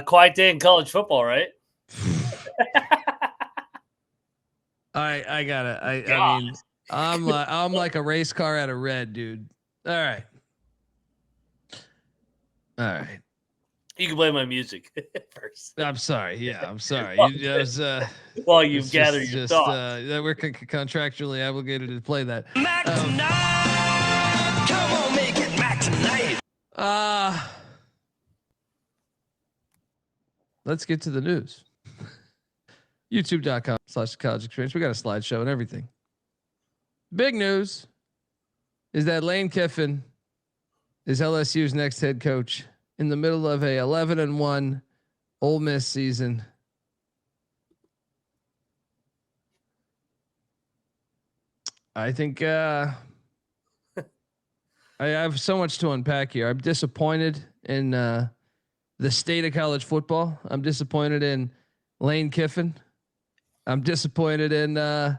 Quiet day in college football, right? I got it. I mean, I'm like a race car out of red, dude. All right. You can play my music first. I'm sorry. Yeah, I'm sorry. While you gather your thoughts. We're contractually obligated to play that. Mac tonight. Come on, make it Mac tonight. Let's get to the news. YouTube.com/college experience. We got a slideshow and everything. Big news is that Lane Kiffin is LSU's next head coach in the middle of a 11-1 Ole Miss season. I think I have so much to unpack here. I'm disappointed in the state of college football. I'm disappointed in Lane Kiffin. I'm disappointed in I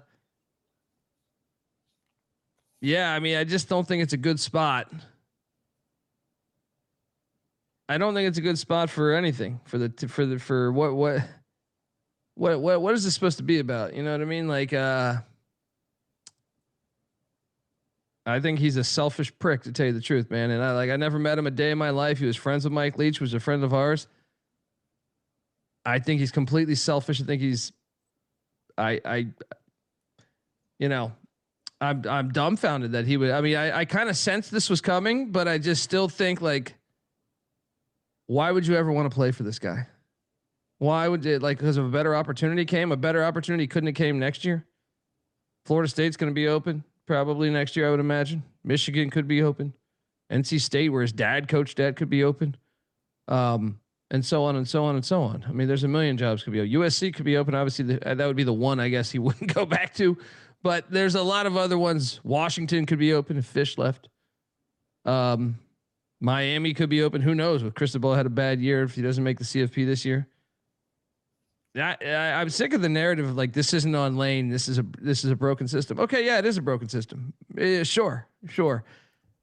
just don't think it's a good spot. I don't think it's a good spot for anything for what is this supposed to be about? You know what I mean? Like, I think he's a selfish prick, to tell you the truth, man. And I never met him a day in my life. He was friends with Mike Leach, was a friend of ours. I think he's completely selfish. I think he's, I'm dumbfounded that he would. I mean, I kind of sensed this was coming, but I just still think, like, why would you ever want to play for this guy? Why would it, like, because of a better opportunity came? A better opportunity couldn't have came next year. Florida State's going to be open probably next year, I would imagine. Michigan could be open. NC State, where his dad coached at, could be open. And so on and so on and so on. I mean, there's a million jobs could be open. USC could be open. Obviously, that would be the one I guess he wouldn't go back to. But there's a lot of other ones. Washington could be open if Fish left. Miami could be open. Who knows? If Cristobal had a bad year, if he doesn't make the CFP this year. I'm sick of the narrative of, like, this isn't on Lane. This is a broken system. Okay, yeah, it is a broken system. Sure.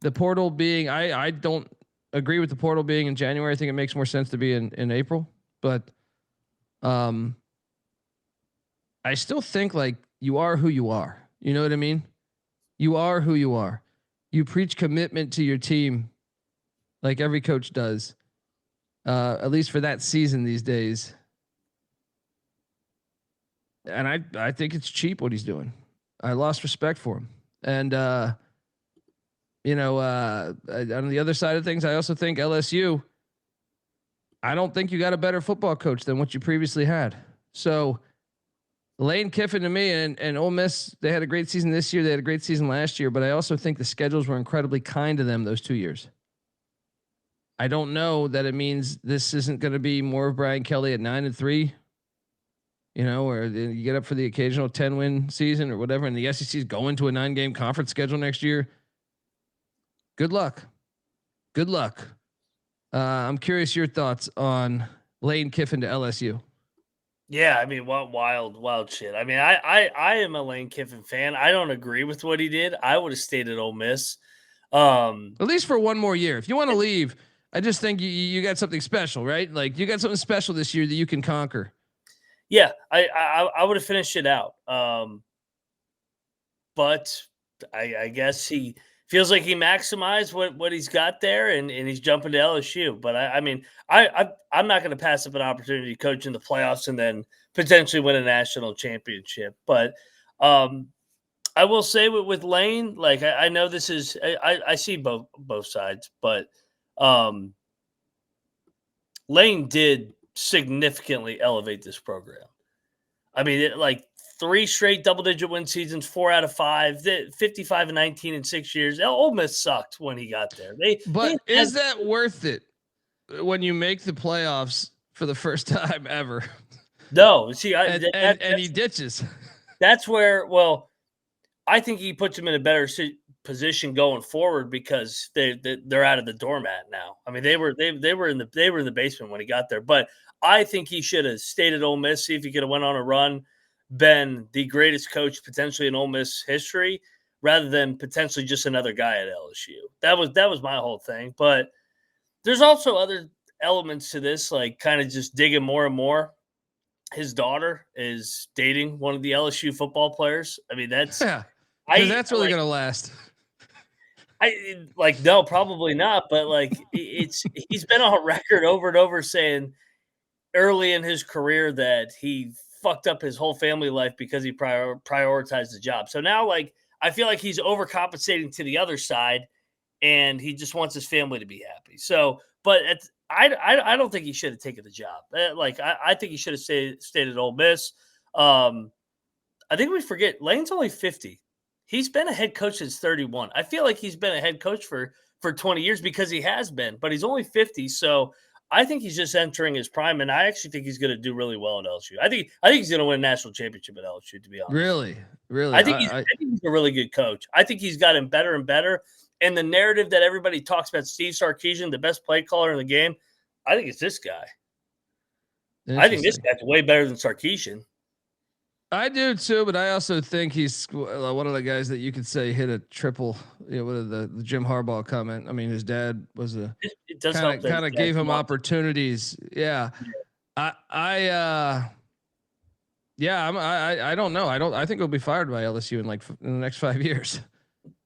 The portal being, I don't agree with the portal being in January. I think it makes more sense to be in April. But I still think, like, you are who you are. You know what I mean? You are who you are. You preach commitment to your team like every coach does, at least for that season these days. And I think it's cheap what he's doing. I lost respect for him. And, on the other side of things, I also think LSU, I don't think you got a better football coach than what you previously had. So Lane Kiffin, to me, and Ole Miss, they had a great season this year. They had a great season last year, but I also think the schedules were incredibly kind to them those 2 years. I don't know that it means this isn't going to be more of Brian Kelly at 9-3, or you get up for the occasional 10-win season or whatever, and the SEC is going to a 9-game conference schedule next year. Good luck. I'm curious your thoughts on Lane Kiffin to LSU. Yeah, I mean, wild shit. I mean, I am a Lane Kiffin fan. I don't agree with what he did. I would have stayed at Ole Miss. At least for one more year. If you want to leave, I just think you got something special, right? Like, you got something special this year that you can conquer. Yeah, I would have finished it out. But I guess he feels like he maximized what he's got there, and he's jumping to LSU. But I'm not going to pass up an opportunity to coach in the playoffs and then potentially win a national championship. But I will say with Lane, like, I know this is I see both sides, but Lane did significantly elevate this program. I mean, like 3 straight double-digit win seasons, 4 out of 5, 55-19 in 6 years. Ole Miss sucked when he got there. Is that worth it when you make the playoffs for the first time ever? No, see, and he ditches. That's where, I think he puts him in a better position going forward because they're out of the doormat now. I mean, they were in the basement when he got there, but I think he should have stayed at Ole Miss, see if he could have went on a run, been the greatest coach potentially in Ole Miss history, rather than potentially just another guy at LSU. That was my whole thing. But there's also other elements to this, like kind of just digging more and more. His daughter is dating one of the LSU football players. I mean, that's Yeah, because I that's really like gonna last. I like no, probably not, but like it's he's been on record over and over saying early in his career that he fucked up his whole family life because he prioritized the job. So now, like, I feel like he's overcompensating to the other side, and he just wants his family to be happy. So, but I don't think he should have taken the job. I think he should have stayed at Ole Miss. I think we forget Lane's only 50. He's been a head coach since 31. I feel like he's been a head coach for 20 years because he has been, but he's only 50. So I think he's just entering his prime, and I actually think he's going to do really well at LSU. I think he's going to win a national championship at LSU. To be honest, Really, I think he's a really good coach. I think he's gotten better and better. And the narrative that everybody talks about Steve Sarkisian, the best play caller in the game, I think it's this guy. I think this guy's way better than Sarkisian. I do too, but I also think he's one of the guys that you could say hit a triple. What the Jim Harbaugh comment? I mean, his dad was a kind of gave him opportunities. Yeah, I don't know. I think he'll be fired by LSU in the next 5 years,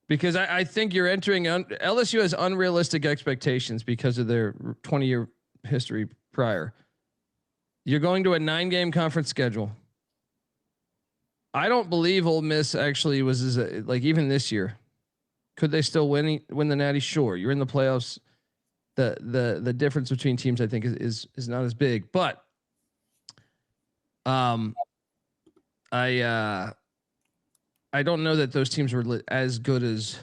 because I think you're entering LSU has unrealistic expectations because of their 20-year history prior. You're going to a 9-game conference schedule. I don't believe Ole Miss actually was even this year. Could they still win the Natty? Sure. You're in the playoffs. The difference between teams, I think, is not as big. But I don't know that those teams were as good as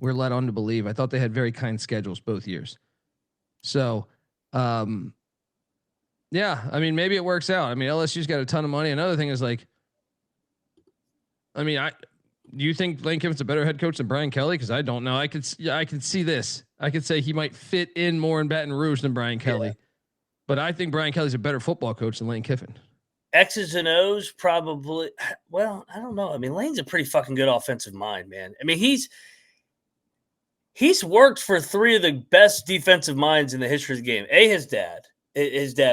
we're led on to believe. I thought they had very kind schedules both years. So, yeah, I mean, maybe it works out. I mean, LSU's got a ton of money. Another thing is do you think Lane Kiffin's a better head coach than Brian Kelly? Because I don't know. I could see this. I could say he might fit in more in Baton Rouge than Brian Kelly, but I think Brian Kelly's a better football coach than Lane Kiffin. X's and O's probably. Well, I don't know. I mean, Lane's a pretty fucking good offensive mind, man. I mean, he's worked for 3 of the best defensive minds in the history of the game. His dad,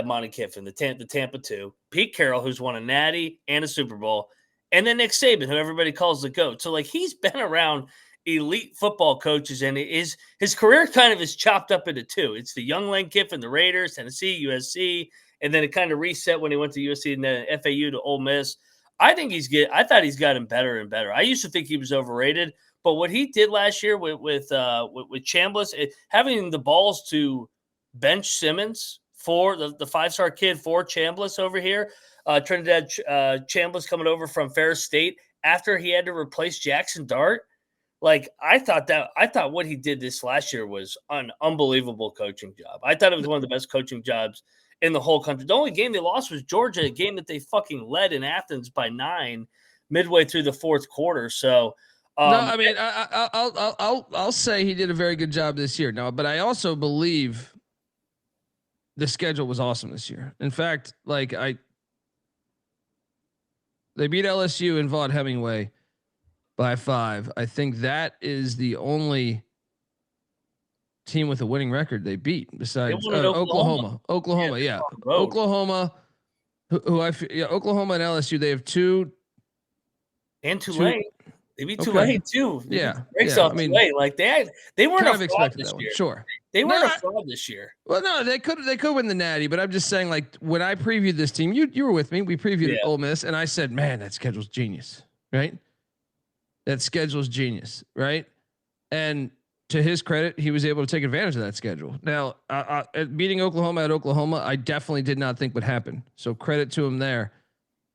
Monty Kiffin, the Tampa 2, Pete Carroll, who's won a Natty and a Super Bowl. And then Nick Saban, who everybody calls the GOAT. So, he's been around elite football coaches, and his career kind of is chopped up into 2. It's the young Lane Kiffin, the Raiders, Tennessee, USC, and then it kind of reset when he went to USC and then FAU to Ole Miss. I thought he's gotten better and better. I used to think he was overrated, but what he did last year with Chambliss, having the balls to bench Simmons for the 5-star kid for Chambliss over here. Trinidad Chambliss coming over from Ferris State after he had to replace Jackson Dart. I thought what he did this last year was an unbelievable coaching job. I thought it was one of the best coaching jobs in the whole country. The only game they lost was Georgia, a game that they fucking led in Athens by 9 midway through the 4th quarter. So, no, I mean, I'll say he did a very good job this year. No, but I also believe the schedule was awesome this year. In fact, they beat LSU and Vaught Hemingway by 5. I think that is the only team with a winning record they beat besides Oklahoma. Oklahoma, yeah. Oklahoma, Oklahoma and LSU. They have 2 and Tulane. They beat Tulane too. Yeah, Tulane. They weren't a fraud this year. Sure, they weren't a fraud this year. Well, no, they could win the Natty, but I'm just saying, when I previewed this team, you were with me. We previewed Ole Miss, and I said, man, that schedule's genius, right? That schedule's genius, right? And to his credit, he was able to take advantage of that schedule. Now, beating Oklahoma at Oklahoma, I definitely did not think would happen. So credit to him there.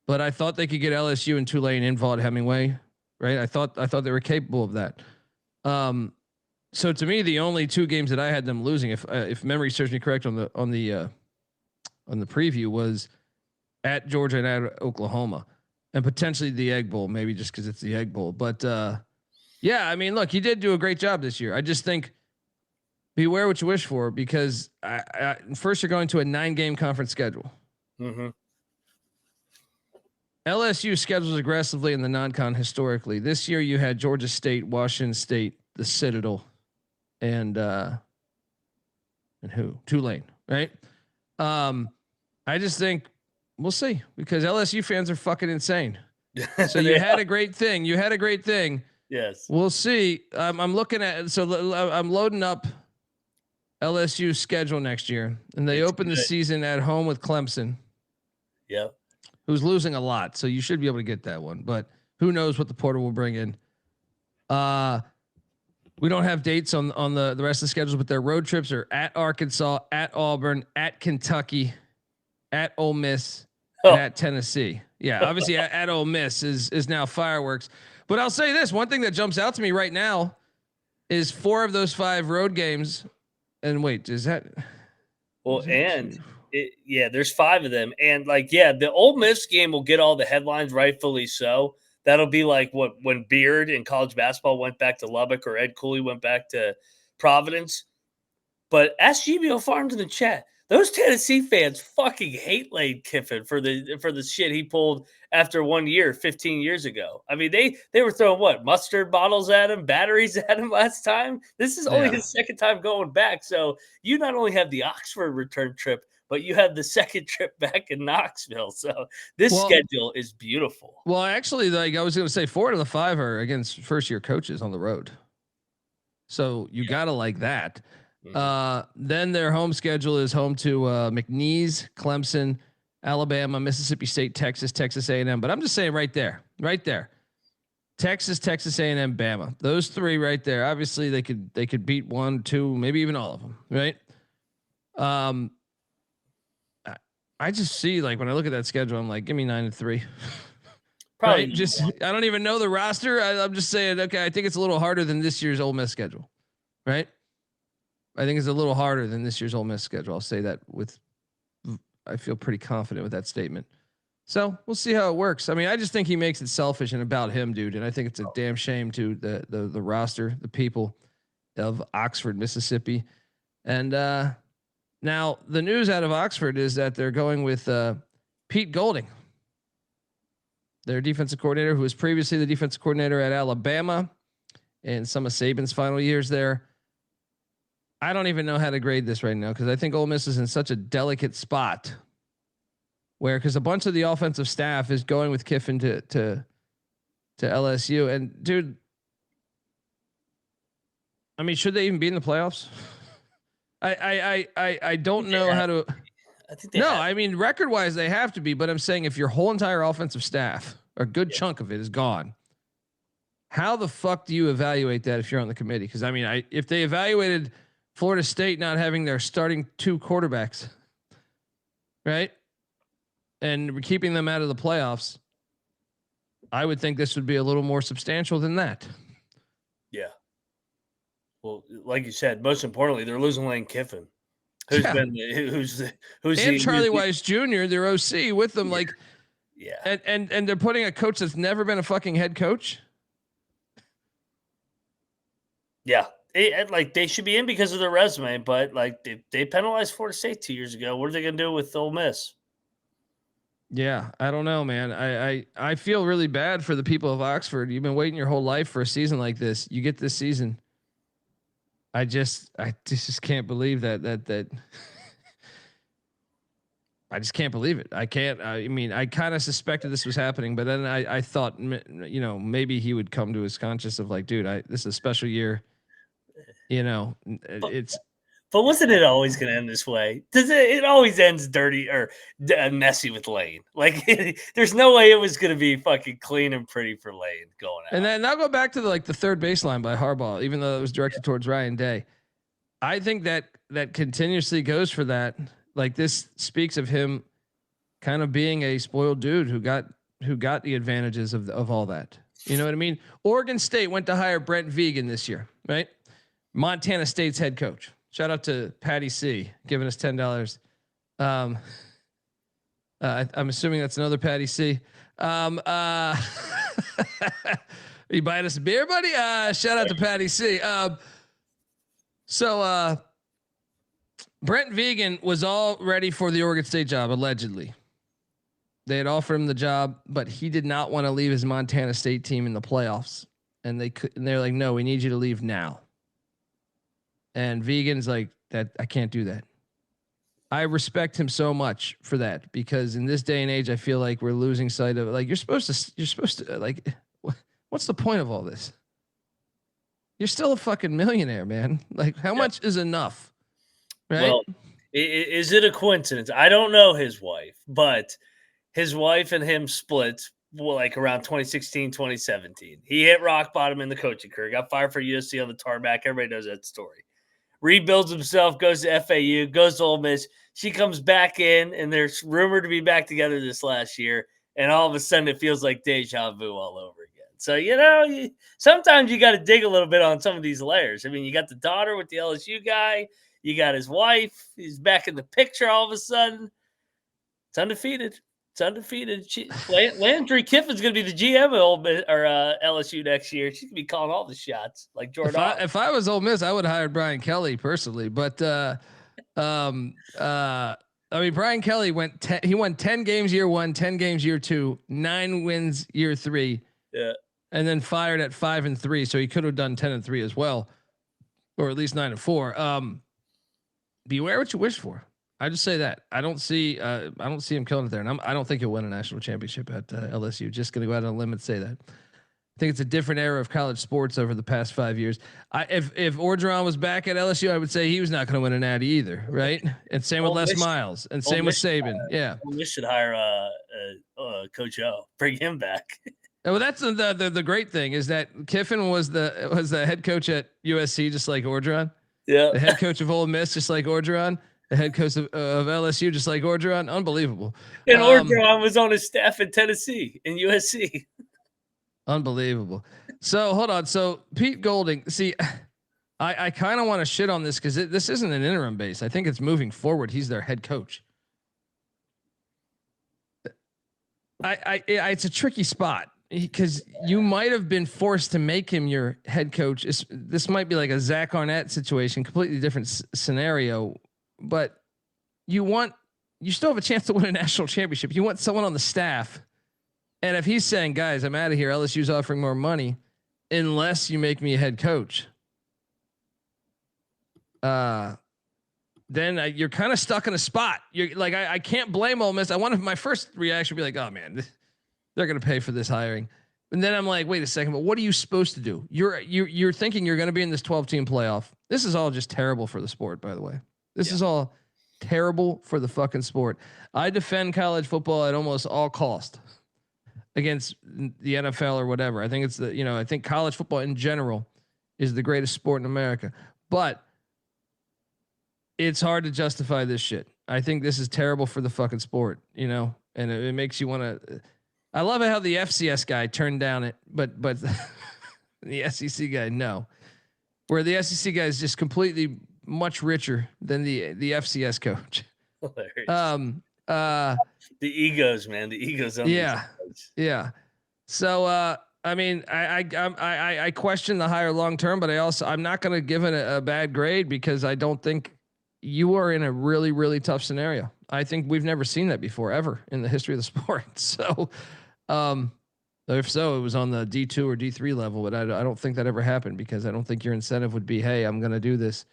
But I thought they could get LSU and Tulane in Vaught Hemingway, right? I thought they were capable of that. So to me, the only 2 games that I had them losing, if memory serves me correct on the preview, was at Georgia and at Oklahoma, and potentially the Egg Bowl, maybe just because it's the Egg Bowl. But yeah, I mean, look, he did do a great job this year. I just think beware what you wish for, because first you're going to a 9-game conference schedule. Mm-hmm. LSU schedules aggressively in the non-con historically. This year you had Georgia State, Washington State, the Citadel, and And who? Tulane, right? I just think we'll see because LSU fans are fucking insane. So you had a great thing. You had a great thing. Yes. We'll see. I'm looking at I'm loading up LSU's schedule next year, and they open the season at home with Clemson. Yep. Who's losing a lot, so you should be able to get that one. But who knows what the portal will bring in? We don't have dates on the rest of the schedules, but their road trips are at Arkansas, at Auburn, at Kentucky, at Ole Miss, and at Tennessee. Yeah, obviously at Ole Miss is now fireworks. But I'll say this: one thing that jumps out to me right now is 4 of those 5 road games. And wait, is that? Well, there's 5 of them, and the Ole Miss game will get all the headlines, rightfully so. That'll be like when Beard in college basketball went back to Lubbock or Ed Cooley went back to Providence. But ask GBO Farms in the chat. Those Tennessee fans fucking hate Lane Kiffin for the shit he pulled after 1 year, 15 years ago. I mean, they were throwing mustard bottles at him, batteries at him last time. This is only his second time going back. So you not only have the Oxford return trip, but you have the second trip back in Knoxville. So this schedule is beautiful. Well, actually, I was going to say 4 out of the 5 are against first-year coaches on the road. So you gotta like that. Then their home schedule is home to McNeese, Clemson, Alabama, Mississippi State, Texas, Texas A&M. But I'm just saying right there, Texas, Texas A&M, Bama. Those 3 right there. Obviously, they could beat 1, 2, maybe even all of them, right? I just see when I look at that schedule, I'm like, give me 9-3. Probably right? I don't even know the roster. I'm just saying, okay, I think it's a little harder than this year's Ole Miss schedule, right? I think it's a little harder than this year's Ole Miss schedule. I'll say that I feel pretty confident with that statement. So we'll see how it works. I mean, I just think he makes it selfish and about him, dude. And I think it's a damn shame to the roster, the people of Oxford, Mississippi. And now the news out of Oxford is that they're going with Pete Golding, their defensive coordinator, who was previously the defensive coordinator at Alabama and some of Saban's final years there. I don't even know how to grade this right now because I think Ole Miss is in such a delicate spot because a bunch of the offensive staff is going with Kiffin to LSU. And dude, I mean, should they even be in the playoffs? I don't know how to. I mean, record wise they have to be, but I'm saying if your whole entire offensive staff, a good chunk of it, is gone, how the fuck do you evaluate that if you're on the committee? Because I mean, if they evaluated Florida State not having their starting 2 quarterbacks, right, and keeping them out of the playoffs, I would think this would be a little more substantial than that. Yeah. Well, like you said, most importantly, they're losing Lane Kiffin, who's and Charlie Weiss Jr., their OC, with them. And they're putting a coach that's never been a fucking head coach. Yeah. They should be in because of their resume, but they penalized Florida State 2 years ago. What are they going to do with Ole Miss? Yeah, I don't know, man. I feel really bad for the people of Oxford. You've been waiting your whole life for a season like this. You get this season. I just can't believe that. I just can't believe it. I can't. I mean, I kind of suspected this was happening, but then I thought, maybe he would come to his conscience of dude, this is a special year. But wasn't it always going to end this way? It always ends dirty or messy with Lane. There's no way it was going to be fucking clean and pretty for Lane going out. And then I'll go back to the third baseline by Harbaugh, even though it was directed towards Ryan Day. I think that continuously goes for that. This speaks of him kind of being a spoiled dude who got the advantages of all that. You know what I mean? Oregon State went to hire Brent Vegan this year, right? Montana State's head coach. Shout out to Patty C giving us $10. I'm assuming that's another Patty C. You buying us a beer, buddy? Shout out to Patty C. So Brent Vegan was all ready for the Oregon State job, allegedly. They had offered him the job, but he did not want to leave his Montana State team in the playoffs. And they're like, no, we need you to leave now. And Vegan's like, That I can't do that. I respect him so much for that, because in this day and age, I feel like we're losing sight of, like, you're supposed to like, what's the point of all this? You're still a fucking millionaire, man. Like, how much is enough? Right? Well, is it a coincidence? I don't know his wife, but his wife and him split like around 2016, 2017. He hit rock bottom in the coaching career, got fired for USC on the tarmac. Everybody knows that story. Rebuilds himself, goes to FAU, goes to Ole Miss. She comes back in, and they're rumored to be back together this last year. And all of a sudden, it feels like deja vu all over again. So, sometimes you got to dig a little bit on some of these layers. I mean, you got the daughter with the LSU guy. You got his wife. He's back in the picture all of a sudden. It's undefeated. It's undefeated. Landry Kiffin's going to be the GM of Ole Miss, or LSU next year. She's going to be calling all the shots, like Jordan. If I was Ole Miss, I would have hired Brian Kelly personally. But I mean, Brian Kelly won 10 games year 1, 10 games year 2, 9 wins year 3. Yeah, and then fired at 5-3, so he could have done 10-3 as well, or at least 9-4. Beware what you wish for. I just say that I don't see him killing it there, and I don't think he'll win a national championship at LSU. Just going to go out on a limb and say that. I think it's a different era of college sports over the past 5 years. If Orgeron was back at LSU, I would say he was not going to win a natty either, right? And same with Les Miles, and same with Saban. Yeah, we should hire Coach O. Bring him back. Well, that's the great thing is that Kiffin was the head coach at USC, just like Orgeron. Yeah, the head coach of Ole Miss, just like Orgeron. The head coach of LSU, just like Orgeron. Unbelievable. And Orgeron was on his staff in Tennessee and USC. Unbelievable. So hold on. So Pete Golding, see, I kind of want to shit on this because this isn't an interim base. I think it's moving forward. He's their head coach. It's a tricky spot because you might have been forced to make him your head coach. This might be like a Zach Arnett situation, completely different scenario, but you still have a chance to win a national championship. You want someone on the staff. And if he's saying, guys, I'm out of here, LSU's offering more money unless you make me a head coach, then you're kind of stuck in a spot. You're like, I can't blame Ole Miss. my first reaction would be like, oh man, they're going to pay for this hiring. And then I'm like, wait a second, but what are you supposed to do? You're thinking you're going to be in this 12-team playoff. This is all just terrible for the sport, by the way. This is all terrible for the fucking sport. I defend college football at almost all cost against the NFL or whatever. I think it's I think college football in general is the greatest sport in America, but it's hard to justify this shit. I think this is terrible for the fucking sport, and it makes you want to. I love how the FCS guy turned down it, but the SEC guy, no. Where the SEC guy is just completely much richer than the FCS coach. Hilarious. The egos, man. The egos. Yeah. So, I mean, I question the hire long term, but I'm not going to give it a bad grade because I don't think you are in a really, really tough scenario. I think we've never seen that before ever in the history of the sport. So, if so, it was on the D2 or D3 level, but I don't think that ever happened because I don't think your incentive would be, hey, I'm going to do this.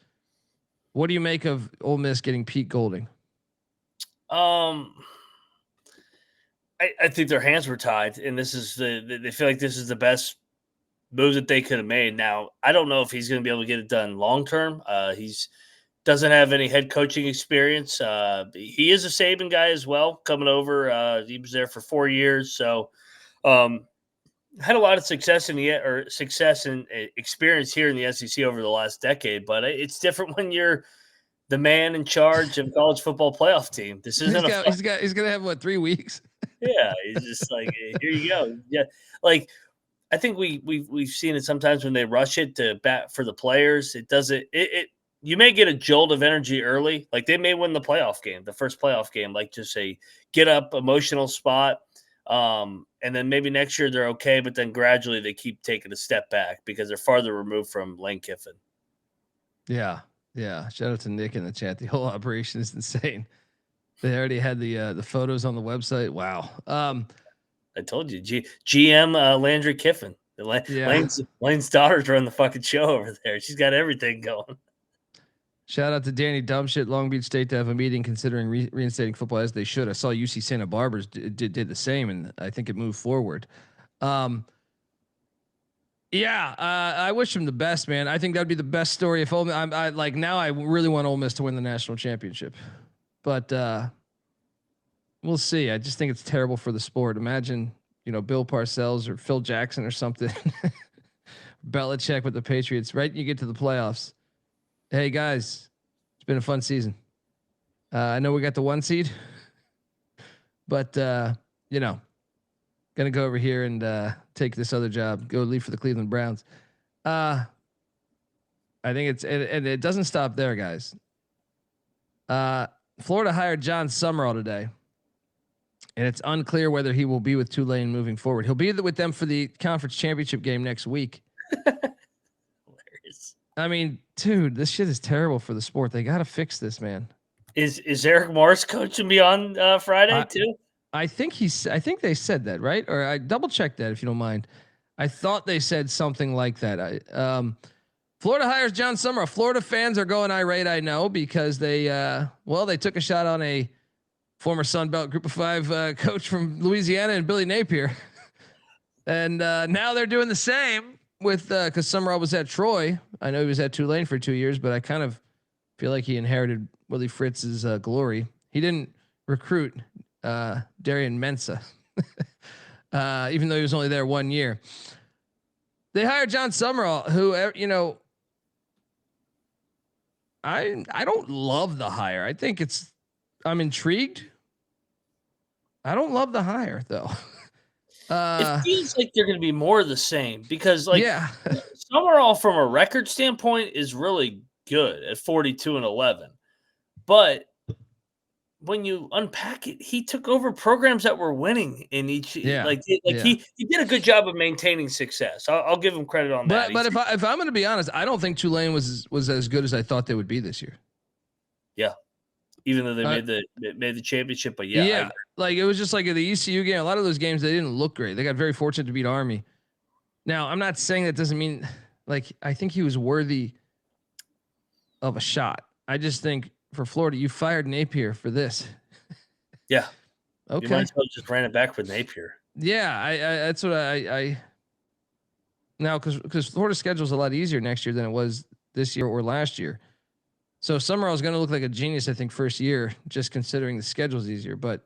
What do you make of Ole Miss getting Pete Golding? I think their hands were tied, and they feel like this is the best move that they could have made. Now, I don't know if he's going to be able to get it done long term. He's doesn't have any head coaching experience. He is a Saban guy as well, coming over. He was there for 4 years, so had a lot of success and experience here in the SEC over the last decade. But it's different when you're the man in charge of college football playoff team. This isn't he's going to have 3 weeks. Yeah, he's just like, here you go. Yeah, like I think we've seen it sometimes when they rush it to bat for the players. It doesn't. You may get a jolt of energy early, like they may win the first playoff game, like just a get up emotional spot, and then maybe next year they're okay, but then gradually they keep taking a step back because they're farther removed from Lane Kiffin. Yeah. Shout out to Nick in the chat. The whole operation is insane. They already had the photos on the website. Wow. I told you, GM Landry Kiffin. Lane's daughters run the fucking show over there. She's got everything going. Shout out to Danny Dumbshit, Long Beach State to have a meeting considering reinstating football as they should. I saw UC Santa Barbara's did the same, and I think it moved forward. Yeah, I wish him the best, man. I think that'd be the best story if Ole Miss, I like now. I really want Ole Miss to win the national championship, but we'll see. I just think it's terrible for the sport. Imagine, Bill Parcells or Phil Jackson or something, Belichick with the Patriots. Right, you get to the playoffs. Hey guys, it's been a fun season. I know we got the 1 seed, but gonna go over here and take this other job. Go leave for the Cleveland Browns. I think and it doesn't stop there, guys. Florida hired Jon Sumrall today, and it's unclear whether he will be with Tulane moving forward. He'll be with them for the conference championship game next week. Hilarious. I mean, dude, this shit is terrible for the sport. They got to fix this, man. Is Eric Morris coaching me on Friday too? I think they said that, right? Or I double check that if you don't mind. I thought they said something like that. Florida hires Jon Sumrall. Florida fans are going irate, I know, because they took a shot on a former Sun Belt Group of 5 coach from Louisiana and Billy Napier. And now they're doing the same with because Sumrall was at Troy. I know he was at Tulane for 2 years, but I kind of feel like he inherited Willie Fritz's glory. He didn't recruit Darian Mensah, even though he was only there 1 year. They hired Jon Sumrall, who I don't love the hire. I think I'm intrigued. I don't love the hire though. It feels like they're going to be more of the same because, yeah, Sumrall from a record standpoint is really good at 42-11, but when you unpack it, he took over programs that were winning in each. He did a good job of maintaining success. I'll give him credit on that. But if I'm going to be honest, I don't think Tulane was as good as I thought they would be this year. Yeah, even though they made the championship, but like it was just like the ECU game. A lot of those games they didn't look great. They got very fortunate to beat Army. Now I'm not saying that doesn't mean I think he was worthy of a shot. I just think for Florida, you fired Napier for this. Yeah. Okay. You might as well just ran it back with Napier. Yeah, I that's what I now because Florida's schedule is a lot easier next year than it was this year or last year. So Sumrall is going to look like a genius, I think, first year, just considering the schedule's easier. But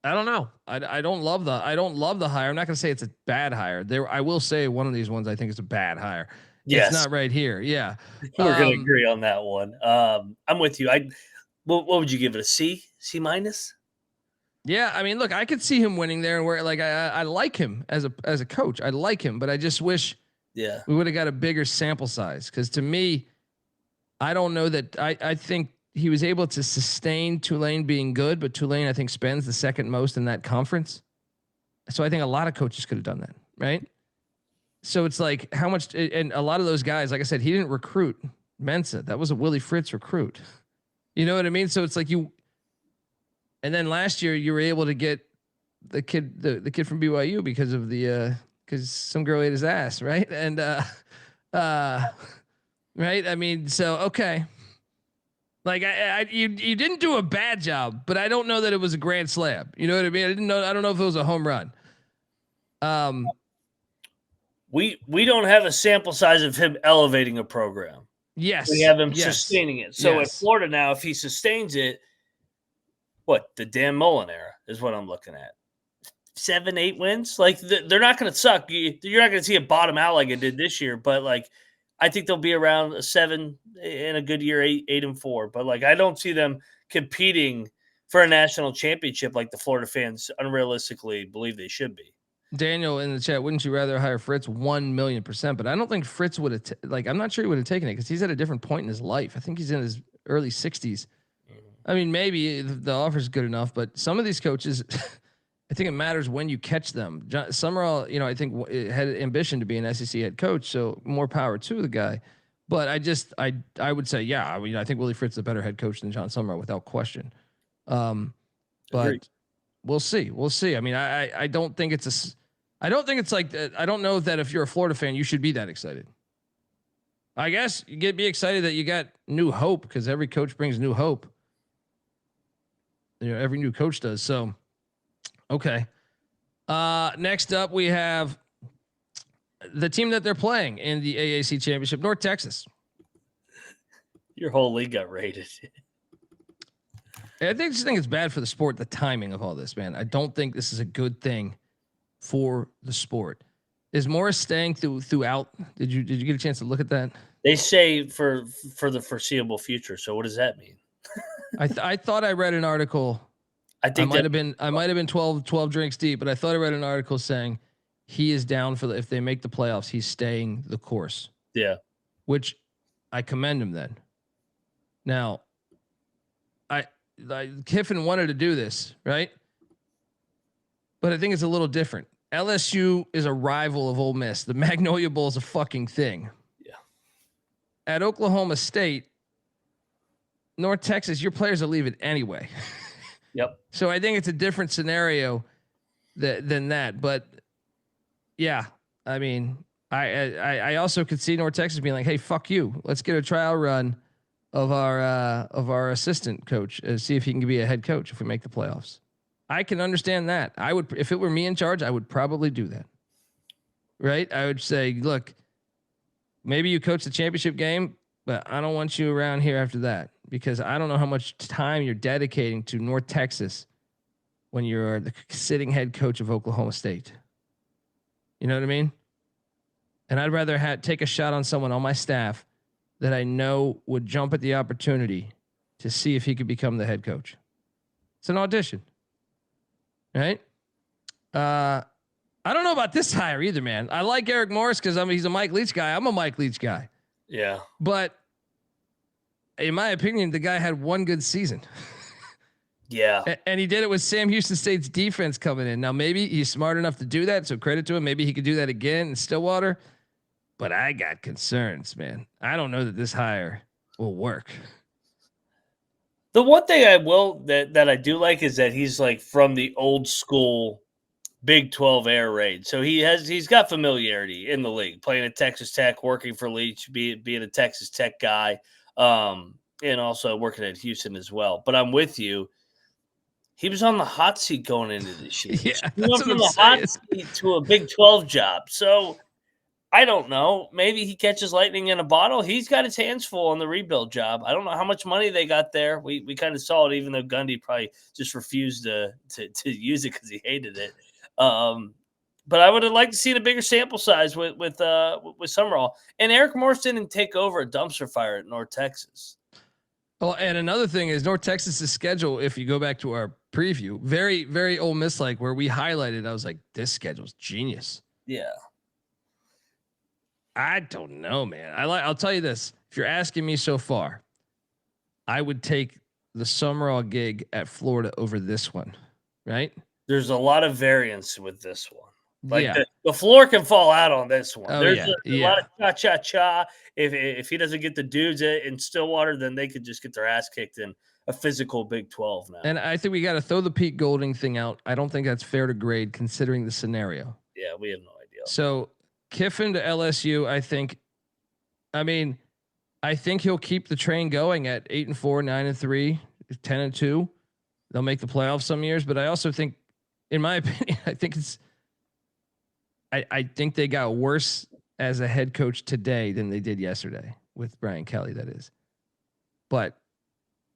I don't know. I don't love the hire. I'm not going to say it's a bad hire. I will say one of these ones I think is a bad hire. Yes. It's not right here. Yeah. We're going to agree on that one. I'm with you. What would you give it? A C minus? Yeah. I mean, look, I could see him winning there and where I like him as a coach. I like him, but I just wish we would have got a bigger sample size. Cause to me, I don't know that I think he was able to sustain Tulane being good, but Tulane, I think, spends the second most in that conference. So I think a lot of coaches could have done that. Right. So it's like how much, and a lot of those guys, like I said, he didn't recruit Mensah. That was a Willie Fritz recruit. You know what I mean? So it's like and then last year you were able to get the kid from BYU because of because some girl ate his ass. Right. And, right. I mean, so, okay. Like you didn't do a bad job, but I don't know that it was a grand slam. You know what I mean? I don't know if it was a home run. We don't have a sample size of him elevating a program. Yes. We have him sustaining it. So at Florida now, if he sustains it, the Dan Mullen era is what I'm looking at. 7-8 wins. Like they're not going to suck. You're not going to see it bottom out like it did this year, but I think they'll be around a 7 in a good year, 8-4. But I don't see them competing for a national championship like the Florida fans unrealistically believe they should be. Daniel in the chat, wouldn't you rather hire Fritz 1,000,000%? But I don't think Fritz would have. I'm not sure he would have taken it because he's at a different point in his life. I think he's in his early 60s. I mean, maybe the offer's good enough, but some of these coaches, I think it matters when you catch them. Sumrall, I think had ambition to be an SEC head coach, so more power to the guy. But I would say, yeah. I mean, I think Willie Fritz is a better head coach than Jon Sumrall without question. But Agreed. We'll see. I mean, I don't think it's like I don't know that if you're a Florida fan, you should be that excited. I guess you be excited that you got new hope because every coach brings new hope. Every new coach does. So, okay. Next up, we have the team that they're playing in the AAC championship, North Texas. Your whole league got raided. I just think it's bad for the sport, the timing of all this, man. I don't think this is a good thing for the sport. Is Morris staying throughout? Did you get a chance to look at that? They say for the foreseeable future. So what does that mean? I thought I read an article. I might have been 12 drinks deep, but I thought I read an article saying he is down for if they make the playoffs, he's staying the course. Yeah. Which I commend him then. Now, Kiffin wanted to do this, right? But I think it's a little different. LSU is a rival of Ole Miss. The Magnolia Bowl is a fucking thing. Yeah. At Oklahoma State, North Texas, your players are leaving anyway. Yep. So I think it's a different scenario than that. But yeah, I mean, I also could see North Texas being like, "Hey, fuck you. Let's get a trial run of our assistant coach and see if he can be a head coach if we make the playoffs." I can understand that. I would, if it were me in charge, I would probably do that. Right? I would say, look, maybe you coach the championship game, but I don't want you around here after that because I don't know how much time you're dedicating to North Texas when you're the sitting head coach of Oklahoma State. You know what I mean? And I'd rather take a shot on someone on my staff that I know would jump at the opportunity to see if he could become the head coach. It's an audition. Right? I don't know about this hire either, man. I like Eric Morris because he's a Mike Leach guy. I'm a Mike Leach guy. Yeah. But in my opinion, the guy had one good season. Yeah. And he did it with Sam Houston State's defense coming in. Now, maybe he's smart enough to do that, so credit to him. Maybe he could do that again in Stillwater. But I got concerns, man. I don't know that this hire will work. The one thing I will that I do like is that he's like from the old school Big 12 air raid. So he's got familiarity in the league, playing at Texas Tech, working for Leach, being a Texas Tech guy, and also working at Houston as well. But I'm with you. He was on the hot seat going into this year. Yeah, he went from the hot seat to a Big 12 job. So I don't know. Maybe he catches lightning in a bottle. He's got his hands full on the rebuild job. I don't know how much money they got there. We kind of saw it, even though Gundy probably just refused to use it because he hated it. But I would have liked to see a bigger sample size with Sumrall. And Eric Morris didn't take over a dumpster fire at North Texas. Well, and another thing is North Texas's schedule. If you go back to our preview, very, very Ole Miss like where we highlighted, I was like, this schedule's genius. Yeah. I don't know, man. I'll tell you this. If you're asking me so far, I would take the Sumrall gig at Florida over this one, right? There's a lot of variance with this one. Like yeah. the floor can fall out on this one. Oh, There's a lot of cha-cha-cha. If he doesn't get the dudes in Stillwater, then they could just get their ass kicked in a physical Big 12 now. And I think we got to throw the Pete Golding thing out. I don't think that's fair to grade considering the scenario. Yeah, we have no idea. So Kiffin to LSU, I think he'll keep the train going at 8-4, 9-3, 10-2. They'll make the playoffs some years, but I also think, in my opinion, I think they got worse as a head coach today than they did yesterday with Brian Kelly, that is. But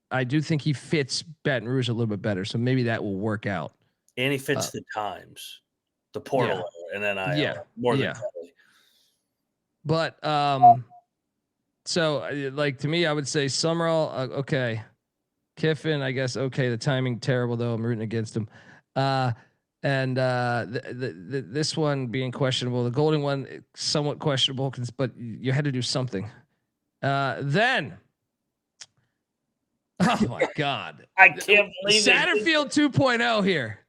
I do think he fits Baton Rouge a little bit better, so maybe that will work out. And he fits the times, the portal, and then more than Kelly. But so like to me, I would say Sumrall, okay. Kiffin, I guess okay. The timing terrible though. I'm rooting against him. And this one being questionable. The Golding one somewhat questionable, but you had to do something. Then, oh my God, I can't believe Satterfield 2.0 here.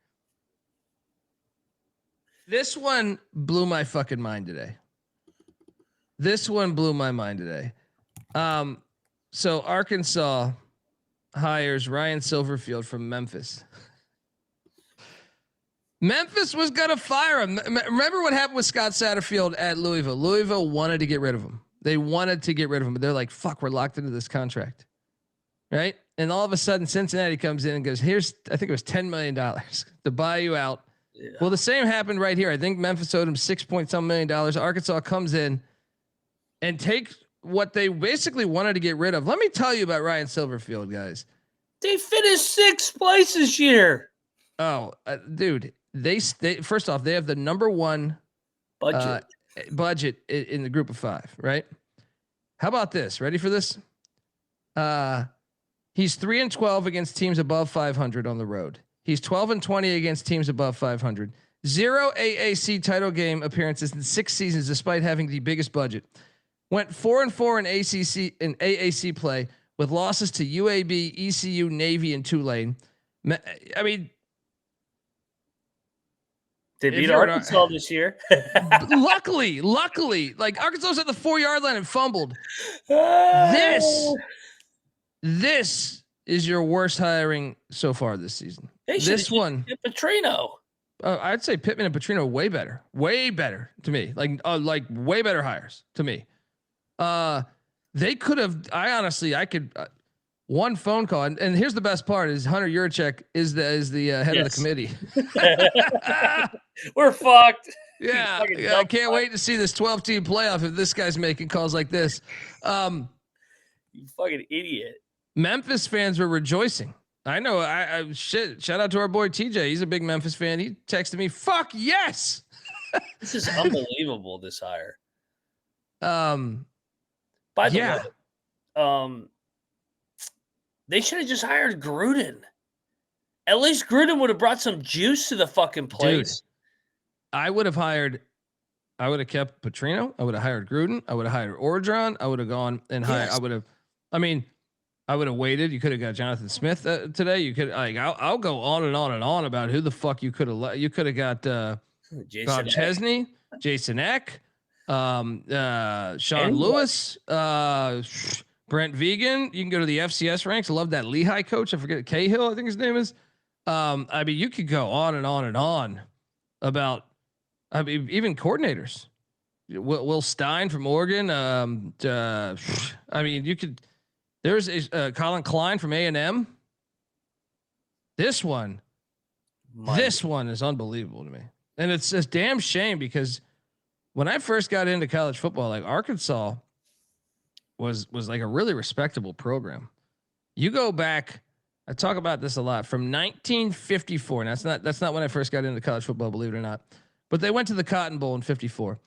This one blew my fucking mind today. So Arkansas hires Ryan Silverfield from Memphis. Memphis was going to fire him. Remember what happened with Scott Satterfield at Louisville? Louisville wanted to get rid of him. They wanted to get rid of him, but they're like, fuck, we're locked into this contract. Right. And all of a sudden Cincinnati comes in and goes, here's, I think it was $10 million to buy you out. Yeah. Well, the same happened right here. I think Memphis owed him $6 million. Arkansas comes in and takes what they basically wanted to get rid of. Let me tell you about Ryan Silverfield, guys. They finished 6th place this year. Oh, dude, they first off, they have the number one budget in the group of 5, right? How about this? Ready for this? He's 3-12 against teams above 500 on the road. He's 12-20 against teams above 500. 0 AAC title game appearances in 6 seasons, despite having the biggest budget. Went 4-4 in AAC play with losses to UAB, ECU, Navy, and Tulane. I mean, they beat Arkansas this year. luckily, like Arkansas was at the 4-yard line and fumbled. This is your worst hiring so far this season. This one, Petrino. I'd say Pittman and Petrino way better to me. Like way better hires to me. They could have. I could. One phone call, and here's the best part: is Hunter Yurachek is the head of the committee. We're fucked. Yeah, I can't wait to see this 12-team playoff if this guy's making calls like this. You fucking idiot. Memphis fans were rejoicing. I know. Shout out to our boy TJ. He's a big Memphis fan. He texted me, "Fuck yes." This is unbelievable. This hire. By the way, they should have just hired Gruden. At least Gruden would have brought some juice to the fucking place. Dude, I would have kept Petrino. I would have hired Gruden. I would have hired Orgeron. I would have gone and hired. I would have waited. You could have got Jonathan Smith today. You could I'll go on and on and on about who the fuck you could have. You could have got Bob Chesney, Jason Eck, Sean Lewis, Brent Vegan. You can go to the FCS ranks. I love that Lehigh coach. I forget Cahill. I think his name is. You could go on and on and on about. Even coordinators. Will Stein from Oregon. You could. There's Colin Klein from A&M. This one is unbelievable to me, and it's a damn shame because when I first got into college football, like Arkansas was like a really respectable program. You go back, I talk about this a lot, from 1954. And that's not when I first got into college football, believe it or not. But they went to the Cotton Bowl in 54.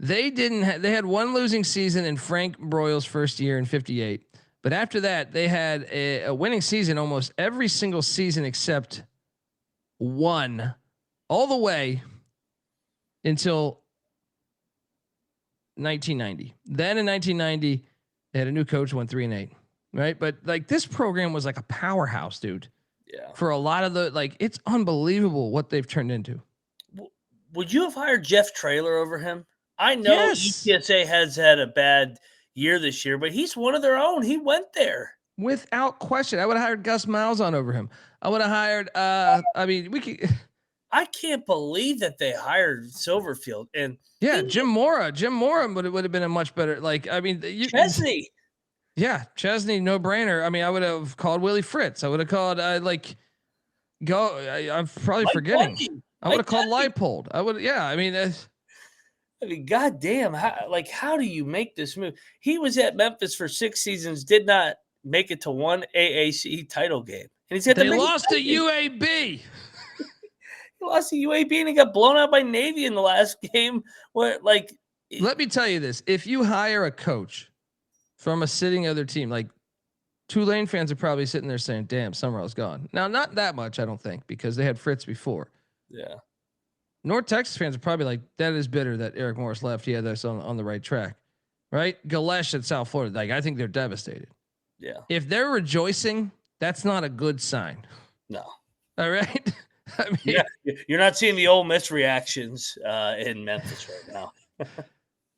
They had one losing season in Frank Broyles' first year in 58. But after that, they had a winning season almost every single season except one, all the way until 1990. Then in 1990, they had a new coach, went 3-8, right? But like this program was like a powerhouse, dude. Yeah. For a lot of it's unbelievable what they've turned into. Would you have hired Jeff Traylor over him? I know UTSA has had a bad year this year, but he's one of their own. He went there without question. I would have hired Gus Malzahn over him. I would have hired. We could. I can't believe that they hired Silverfield and Jim Mora. Jim Mora would have been a much better. Chesney. Yeah, Chesney, no brainer. I would have called Willie Fritz. I would have called I'm probably Mike forgetting. Bundy. I would have called Leipold. I would. Yeah, goddamn. How do you make this move? He was at Memphis for 6 seasons, did not make it to one AAC title game, and he's they lost to UAB. He lost to UAB, and he got blown out by Navy in the last game. Let me tell you this: if you hire a coach from a sitting other team, like Tulane fans are probably sitting there saying, "Damn, Sumrall's gone." Now, not that much, I don't think, because they had Fritz before. Yeah. North Texas fans are probably like, that is bitter that Eric Morris left. He had us on the right track, right? Golesh at South Florida. I think they're devastated. Yeah. If they're rejoicing, that's not a good sign. No. All right. You're not seeing the Ole Miss reactions in Memphis right now.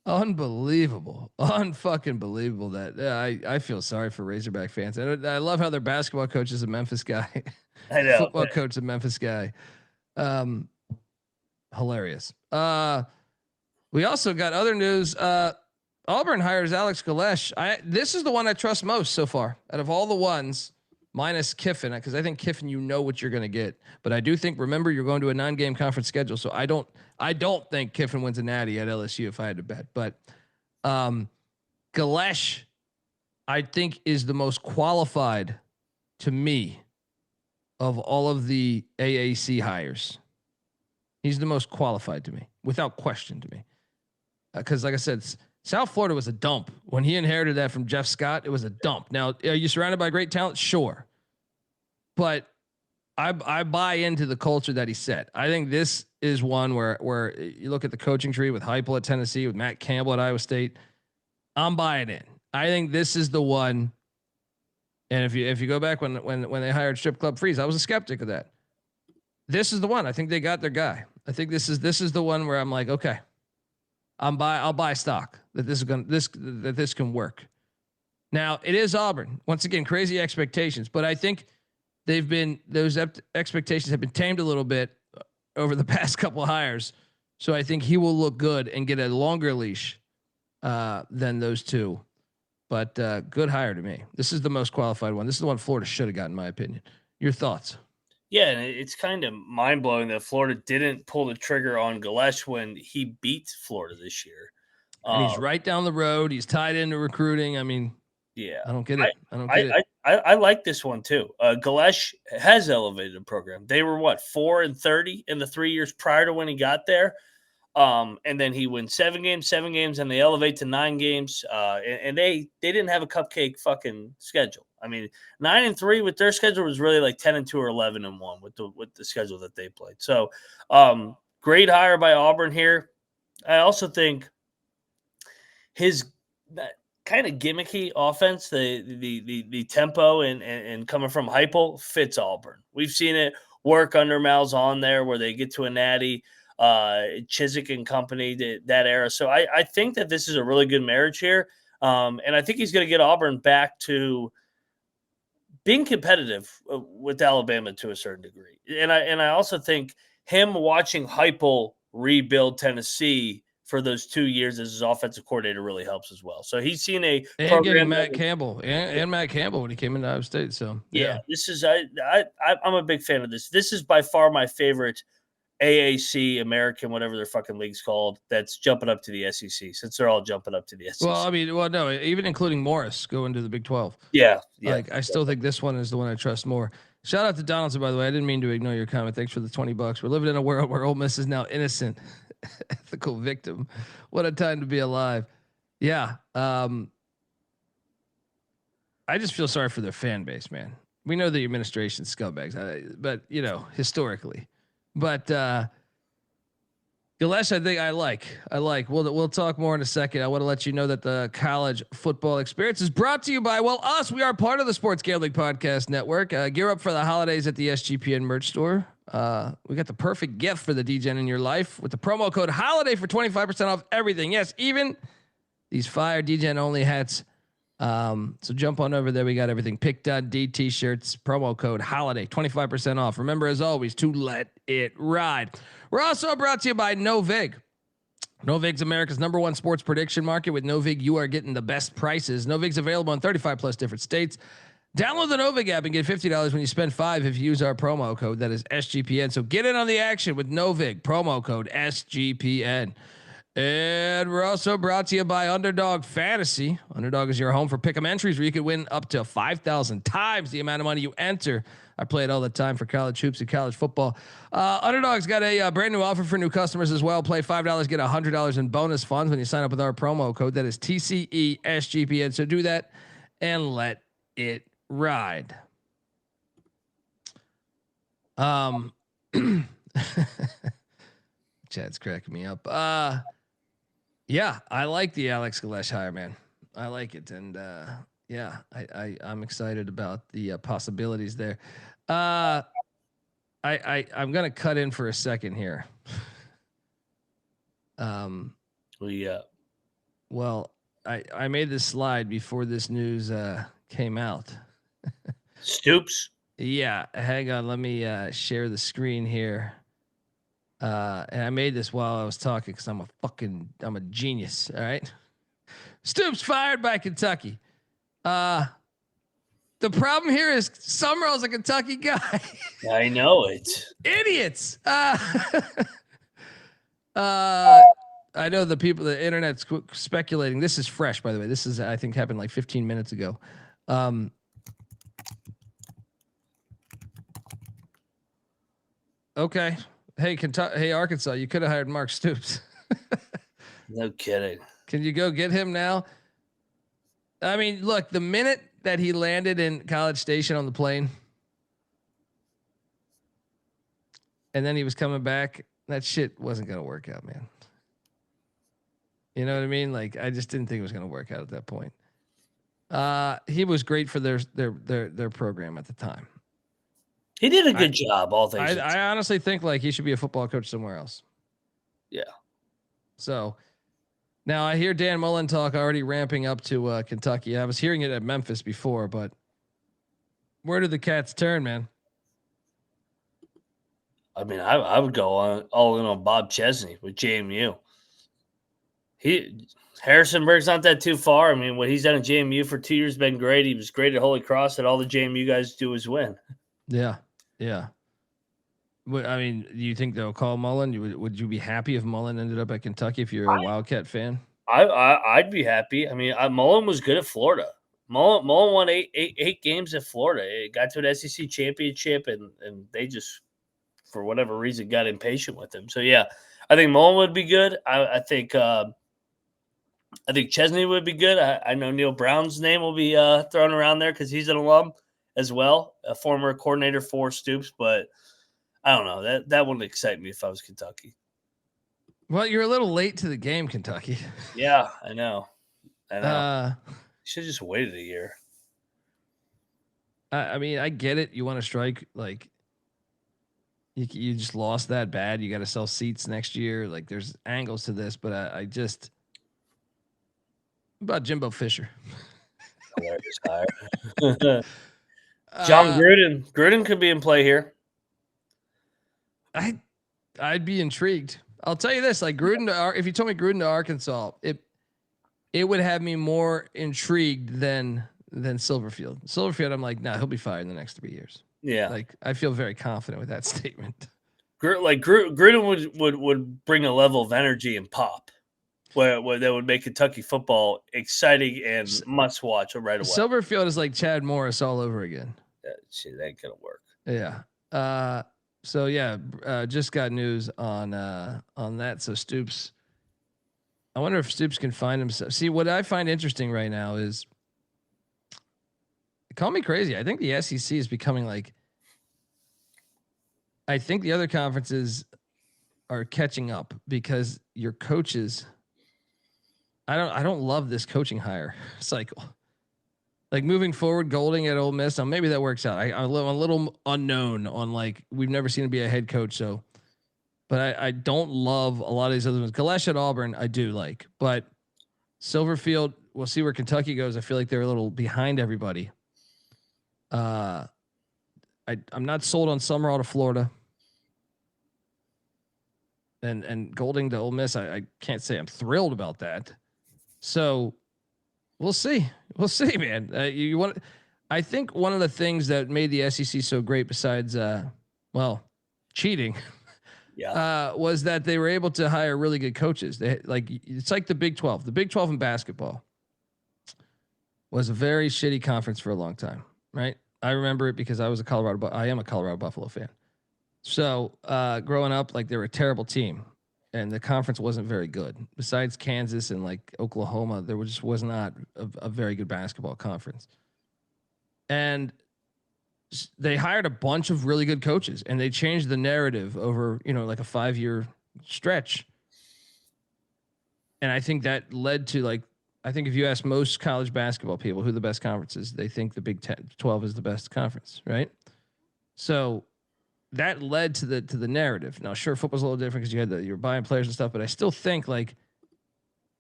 Unbelievable. Unfucking believable that I feel sorry for Razorback fans. And I love how their basketball coach is a Memphis guy. I know. Football coach is a Memphis guy. Hilarious. We also got other news. Auburn hires Alex Golesh. This is the one I trust most so far out of all the ones, minus Kiffin, because I think Kiffin, you know what you're going to get. But I do think, remember, you're going to a 9-game conference schedule, so I don't think Kiffin wins a natty at LSU if I had to bet. But Golesh, I think, is the most qualified to me of all of the AAC hires. He's the most qualified to me, without question to me. Because, like I said, South Florida was a dump. When he inherited that from Jeff Scott, it was a dump. Now, are you surrounded by great talent? Sure. But I buy into the culture that he set. I think this is one where you look at the coaching tree with Heupel at Tennessee, with Matt Campbell at Iowa State. I'm buying in. I think this is the one. And if you go back when they hired Strip Club Freeze, I was a skeptic of that. This is the one. I think they got their guy. I think this is the one where I'm like, okay, I'll buy stock that this can work. Now it is Auburn. Once again, crazy expectations, but I think those expectations have been tamed a little bit over the past couple of hires. So I think he will look good and get a longer leash than those two. But good hire to me. This is the most qualified one. This is the one Florida should have gotten, in my opinion. Your thoughts? Yeah, and it's kind of mind-blowing that Florida didn't pull the trigger on Golesh when he beat Florida this year. And he's right down the road. He's tied into recruiting. I mean, yeah, I don't get it. I like this one too. Golesh has elevated the program. They were 4-30 in the 3 years prior to when he got there. And then he wins 7 games, and they elevate to 9 games. And they didn't have a cupcake fucking schedule. I mean, 9-3 with their schedule was really like 10-2 or 11-1 with the schedule that they played. So, great hire by Auburn here. I also think his kind of gimmicky offense, the tempo and coming from Heupel fits Auburn. We've seen it work under Malzahn there where they get to a natty. Chiswick and company, that era. So I think that this is a really good marriage here. And I think he's going to get Auburn back to being competitive with Alabama to a certain degree. And I also think him watching Heupel rebuild Tennessee for those 2 years as his offensive coordinator really helps as well. So he's seen a and getting Matt Campbell and Matt Campbell when he came into Iowa State. So yeah. This is I'm a big fan of this. This is by far my favorite AAC, American, whatever their fucking league's called, that's jumping up to the SEC, since they're all jumping up to the SEC. Well, I mean, no, even including Morris going to the Big 12. Yeah. Like, I still think this one is the one I trust more. Shout out to Donaldson, by the way. I didn't mean to ignore your comment. Thanks for the $20. We're living in a world where Ole Miss is now innocent, ethical victim. What a time to be alive. Yeah. I just feel sorry for their fan base, man. We know the administration scumbags, but historically. But Golesh, I think I like. We'll talk more in a second. I want to let you know that the college football experience is brought to you by us. We are part of the Sports Gambling Podcast Network. Gear up for the holidays at the SGPN merch store. We got the perfect gift for the DGen in your life with the promo code HOLIDAY for 25% off everything. Yes, even these fire DGen only hats. So jump on over there. We got everything. Pick Dundee t-shirts, promo code HOLIDAY, 25% off. Remember, as always, to let it ride. We're also brought to you by Novig. Novig's America's #1 sports prediction market. With Novig, you are getting the best prices. Novig's available in 35 plus different states. Download the Novig app and get $50 when you spend $5 if you use our promo code. That is SGPN. So get in on the action with Novig, promo code SGPN. And we're also brought to you by Underdog Fantasy. Underdog is your home for pick'em entries where you could win up to 5,000 times the amount of money you enter. I play it all the time for college hoops and college football. Underdog's got a brand new offer for new customers as well. Play $5, get $100 in bonus funds when you sign up with our promo code. That is TCE SGPN. So do that and let it ride. Chad's cracking me up. Yeah, I like the Alex Golesh hire, man. I like it, and yeah, I'm excited about the possibilities there. I'm gonna cut in for a second here. Well, I made this slide before this news came out. Stoops. Yeah, hang on. Let me share the screen here. And I made this while I was talking because I'm a genius. All right. Stoops fired by Kentucky. The problem here is Sumrall's a Kentucky guy. I know it. Idiots. I know the people, the internet's speculating. This is fresh, by the way. This is, I think, happened like 15 minutes ago. Okay. Hey, Kentucky. Hey, Arkansas. You could have hired Mark Stoops. No kidding. Can you go get him now? I mean, look, the minute that he landed in College Station on the plane, and then he was coming back, that shit wasn't going to work out, man. You know what I mean? Like, I just didn't think it was going to work out at that point. He was great for their program at the time. He did a good job, all things. I honestly think like he should be a football coach somewhere else. Yeah. So now I hear Dan Mullen talk already ramping up to Kentucky. I was hearing it at Memphis before, but where did the Cats turn, man? I mean, I would go all in on Bob Chesney with JMU. Harrisonburg's not that too far. I mean, what he's done at JMU for 2 years has been great. He was great at Holy Cross, and all the JMU guys do is win. Yeah. I mean, do you think they'll call Mullen? Would you be happy if Mullen ended up at Kentucky if you're a Wildcat fan? I'd be happy. I mean, Mullen was good at Florida. Mullen won eight games at Florida. It got to an SEC championship, and they just, for whatever reason, got impatient with him. So yeah, I think Mullen would be good. I think Chesney would be good. I know Neil Brown's name will be thrown around there because he's an alum as well, a former coordinator for Stoops. But I don't know, that wouldn't excite me if I was Kentucky. Well, you're a little late to the game, Kentucky. Yeah, I know. Should have just waited a year. I mean, I get it. You want to strike, like, you just lost that bad. You got to sell seats next year. Like, there's angles to this, but I just about Jimbo Fisher. John Gruden. Gruden could be in play here. I'd be intrigued. I'll tell you this: like Gruden if you told me Gruden to Arkansas, it would have me more intrigued than Silverfield. Silverfield, I'm like, nah, he'll be fired in the next 3 years. Yeah, like I feel very confident with that statement. Gruden would bring a level of energy and pop, where that would make Kentucky football exciting and must watch right away. Silverfield is like Chad Morris all over again. Shit ain't gonna work. Yeah. So yeah, just got news on that. So Stoops, I wonder if Stoops can find himself. See, what I find interesting right now is, call me crazy, I think the SEC is becoming like, I think the other conferences are catching up because your coaches, I don't love this coaching hire cycle. Like moving forward, Golding at Ole Miss. Now maybe that works out. I'm a little unknown on, like, we've never seen him be a head coach. So, but I don't love a lot of these other ones. Golesh at Auburn, I do like, but Silverfield, we'll see where Kentucky goes. I feel like they're a little behind everybody. I'm not sold on Sumrall to Florida. And Golding to Ole Miss. I can't say I'm thrilled about that. So we'll see. We'll see, man. I think one of the things that made the SEC so great, besides, cheating, was that they were able to hire really good coaches. It's like the Big 12. The Big 12 in basketball was a very shitty conference for a long time, right? I remember it because I am a Colorado Buffalo fan. So growing up, like, they were a terrible team. And the conference wasn't very good. Besides Kansas and like Oklahoma, there was not a very good basketball conference. And they hired a bunch of really good coaches, and they changed the narrative over, like a 5-year stretch. And I think that led to, like, I think if you ask most college basketball people who the best conference is, they think the Big 12 is the best conference, right? So that led to the narrative. Now, sure, football's a little different because you're buying players and stuff, but I still think, like,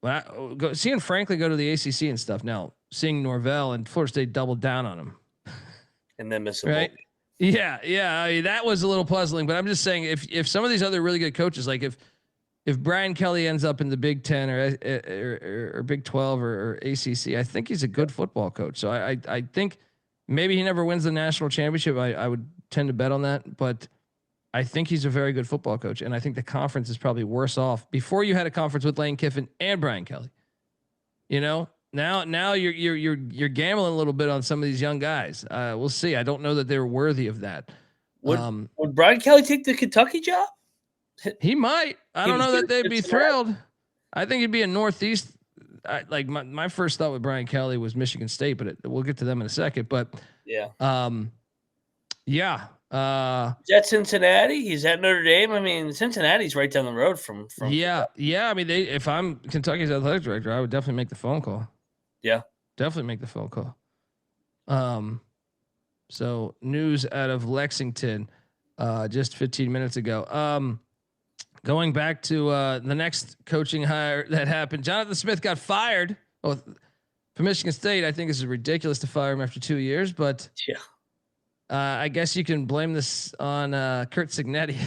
when seeing Franklin go to the ACC and stuff. Now, seeing Norvell and Florida State double down on him, and then miss right? Yeah. I mean, that was a little puzzling. But I'm just saying, if some of these other really good coaches, like if if Brian Kelly ends up in the Big Ten or Big 12 or ACC, I think he's a good football coach. So I think maybe he never wins the national championship. I would tend to bet on that, but I think he's a very good football coach, and I think the conference is probably worse off. Before you had a conference with Lane Kiffin and Brian Kelly, you know. Now you're gambling a little bit on some of these young guys. We'll see. I don't know that they're worthy of that. Would Brian Kelly take the Kentucky job? He might. I don't know that they'd be Cincinnati. thrilled. I think he'd be a Northeast. Like my first thought with Brian Kelly was Michigan State, but we'll get to them in a second. But Yeah. Yeah. Is that Cincinnati? He's at Notre Dame. I mean, Cincinnati's right down the road from. Yeah. Yeah. I mean, if I'm Kentucky's athletic director, I would definitely make the phone call. Yeah. Definitely make the phone call. So news out of Lexington, just 15 minutes ago. Going back to the next coaching hire that happened, Jonathan Smith got fired from Michigan State. I think it's ridiculous to fire him after 2 years, but Yeah. I guess you can blame this on Kurt Signetti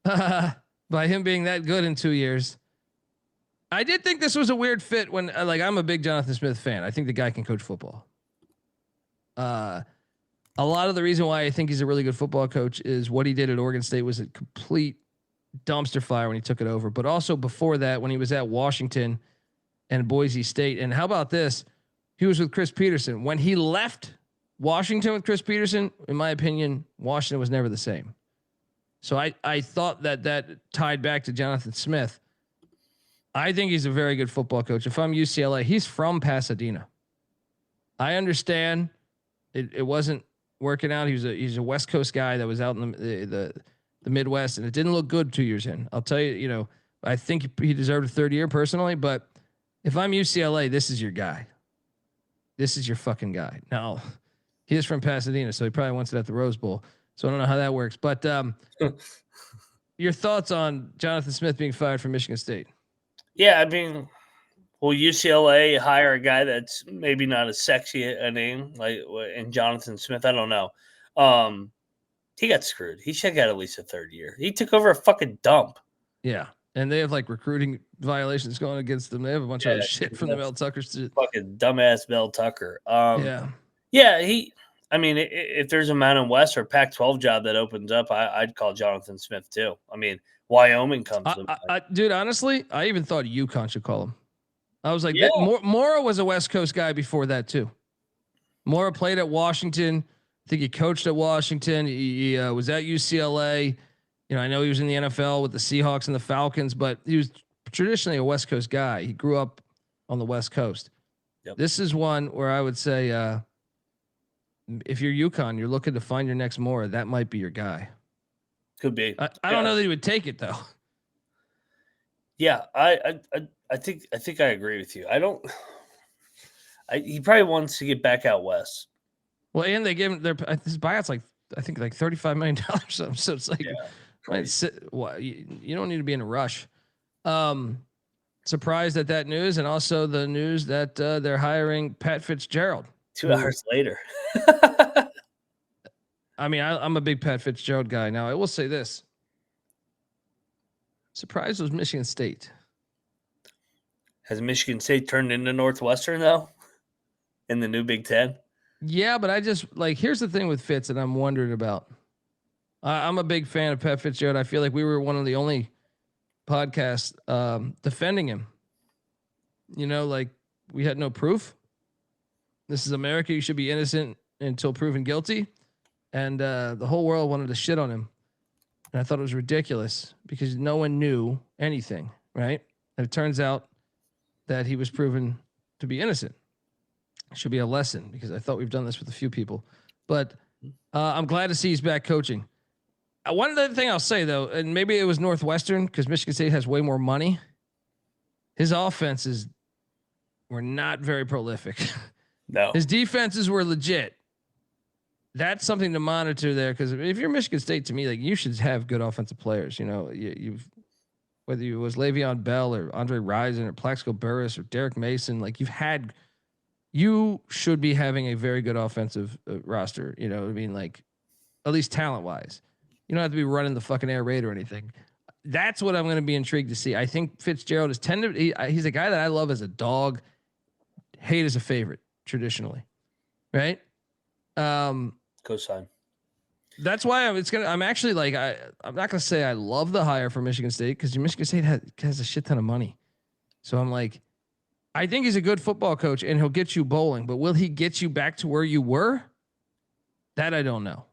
by him being that good in 2 years. I did think this was a weird fit when, I'm a big Jonathan Smith fan. I think the guy can coach football. A lot of the reason why I think he's a really good football coach is what he did at Oregon State was a complete dumpster fire when he took it over. But also before that, when he was at Washington and Boise State. And how about this? He was with Chris Peterson. When he left Washington with Chris Peterson, in my opinion, Washington was never the same. So I thought that tied back to Jonathan Smith. I think he's a very good football coach. If I'm UCLA, he's from Pasadena. I understand it wasn't working out. He's a West Coast guy that was out in the Midwest, and it didn't look good 2 years in. I'll tell you, I think he deserved a third year personally, but if I'm UCLA, this is your guy. This is your fucking guy. Now, he is from Pasadena, so he probably wants it at the Rose Bowl. So I don't know how that works, but your thoughts on Jonathan Smith being fired from Michigan State? Yeah, I mean, will UCLA hire a guy that's maybe not as sexy a name like in Jonathan Smith? I don't know. He got screwed. He should have got at least a third year. He took over a fucking dump. Yeah, and they have recruiting violations going against them. They have a bunch of shit from the Mel Tuckers. Fucking dumbass Mel Tucker. Yeah. I mean, if there's a Mountain West or Pac-12 job that opens up, I'd call Jonathan Smith too. I mean, Wyoming comes to mind. Dude, honestly, I even thought UConn should call him. I was like, Mora was a West Coast guy before that too. Mora played at Washington. I think he coached at Washington. He was at UCLA. I know he was in the NFL with the Seahawks and the Falcons, but he was traditionally a West Coast guy. He grew up on the West Coast. Yep. This is one where I would say, if you're UConn, you're looking to find your next Mora, that might be your guy. Could be. I don't know that he would take it though. Yeah, I think I agree with you. He probably wants to get back out west. Well, and they gave him his buyout's I think $35 million. So it's like, you don't need to be in a rush. Surprised at that news, and also the news that they're hiring Pat Fitzgerald. 2 hours later. I mean, I'm a big Pat Fitzgerald guy. Now, I will say this. Surprise was Michigan State. Has Michigan State turned into Northwestern, though, in the new Big Ten? Yeah, but I just, here's the thing with Fitz that I'm wondering about. I'm a big fan of Pat Fitzgerald. I feel like we were one of the only podcasts defending him. We had no proof. This is America. You should be innocent until proven guilty. And the whole world wanted to shit on him. And I thought it was ridiculous because no one knew anything, right? And it turns out that he was proven to be innocent. It should be a lesson because I thought we've done this with a few people. But I'm glad to see he's back coaching. One other thing I'll say, though, and maybe it was Northwestern because Michigan State has way more money. His offenses were not very prolific. No. His defenses were legit. That's something to monitor there because if you're Michigan State, to me, you should have good offensive players. You've whether it was Le'Veon Bell or Andre Rison or Plaxico Burress or Derek Mason, you should be having a very good offensive roster. At least talent wise. You don't have to be running the fucking air raid or anything. That's what I'm going to be intrigued to see. I think Fitzgerald is he's a guy that I love as a dog, hate as a favorite traditionally, right? Cosign. That's why I'm actually like, I'm not going to say I love the hire for Michigan State because Michigan State has a shit ton of money. So I'm like, I think he's a good football coach and he'll get you bowling, but will he get you back to where you were? That I don't know.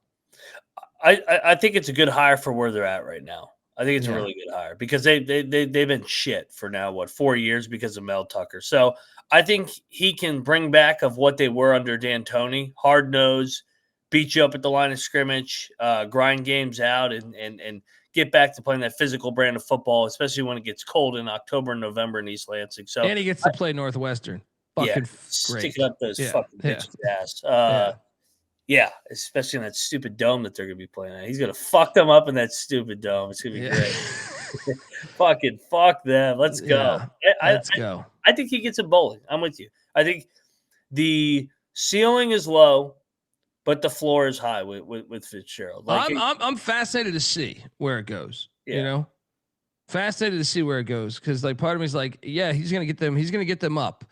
I think it's a good hire for where they're at right now. I think it's a really good hire because they've been shit for now 4 years because of Mel Tucker. So I think he can bring back of what they were under D'Antoni, hard nose, beat you up at the line of scrimmage, grind games out, and get back to playing that physical brand of football, especially when it gets cold in October and November in East Lansing. So and he gets to play Northwestern. Fucking great. Sticking up those fucking bitches' ass. Yeah, especially in that stupid dome that they're going to be playing at. He's going to fuck them up in that stupid dome. It's going to be great. Fucking fuck them. Let's go. Let's go. I think he gets a bowling. I'm with you. I think the ceiling is low, but the floor is high with Fitzgerald. Like, I'm fascinated to see where it goes. You know, fascinated to see where it goes because like part of me is like, yeah, he's going to get them. He's going to get them up,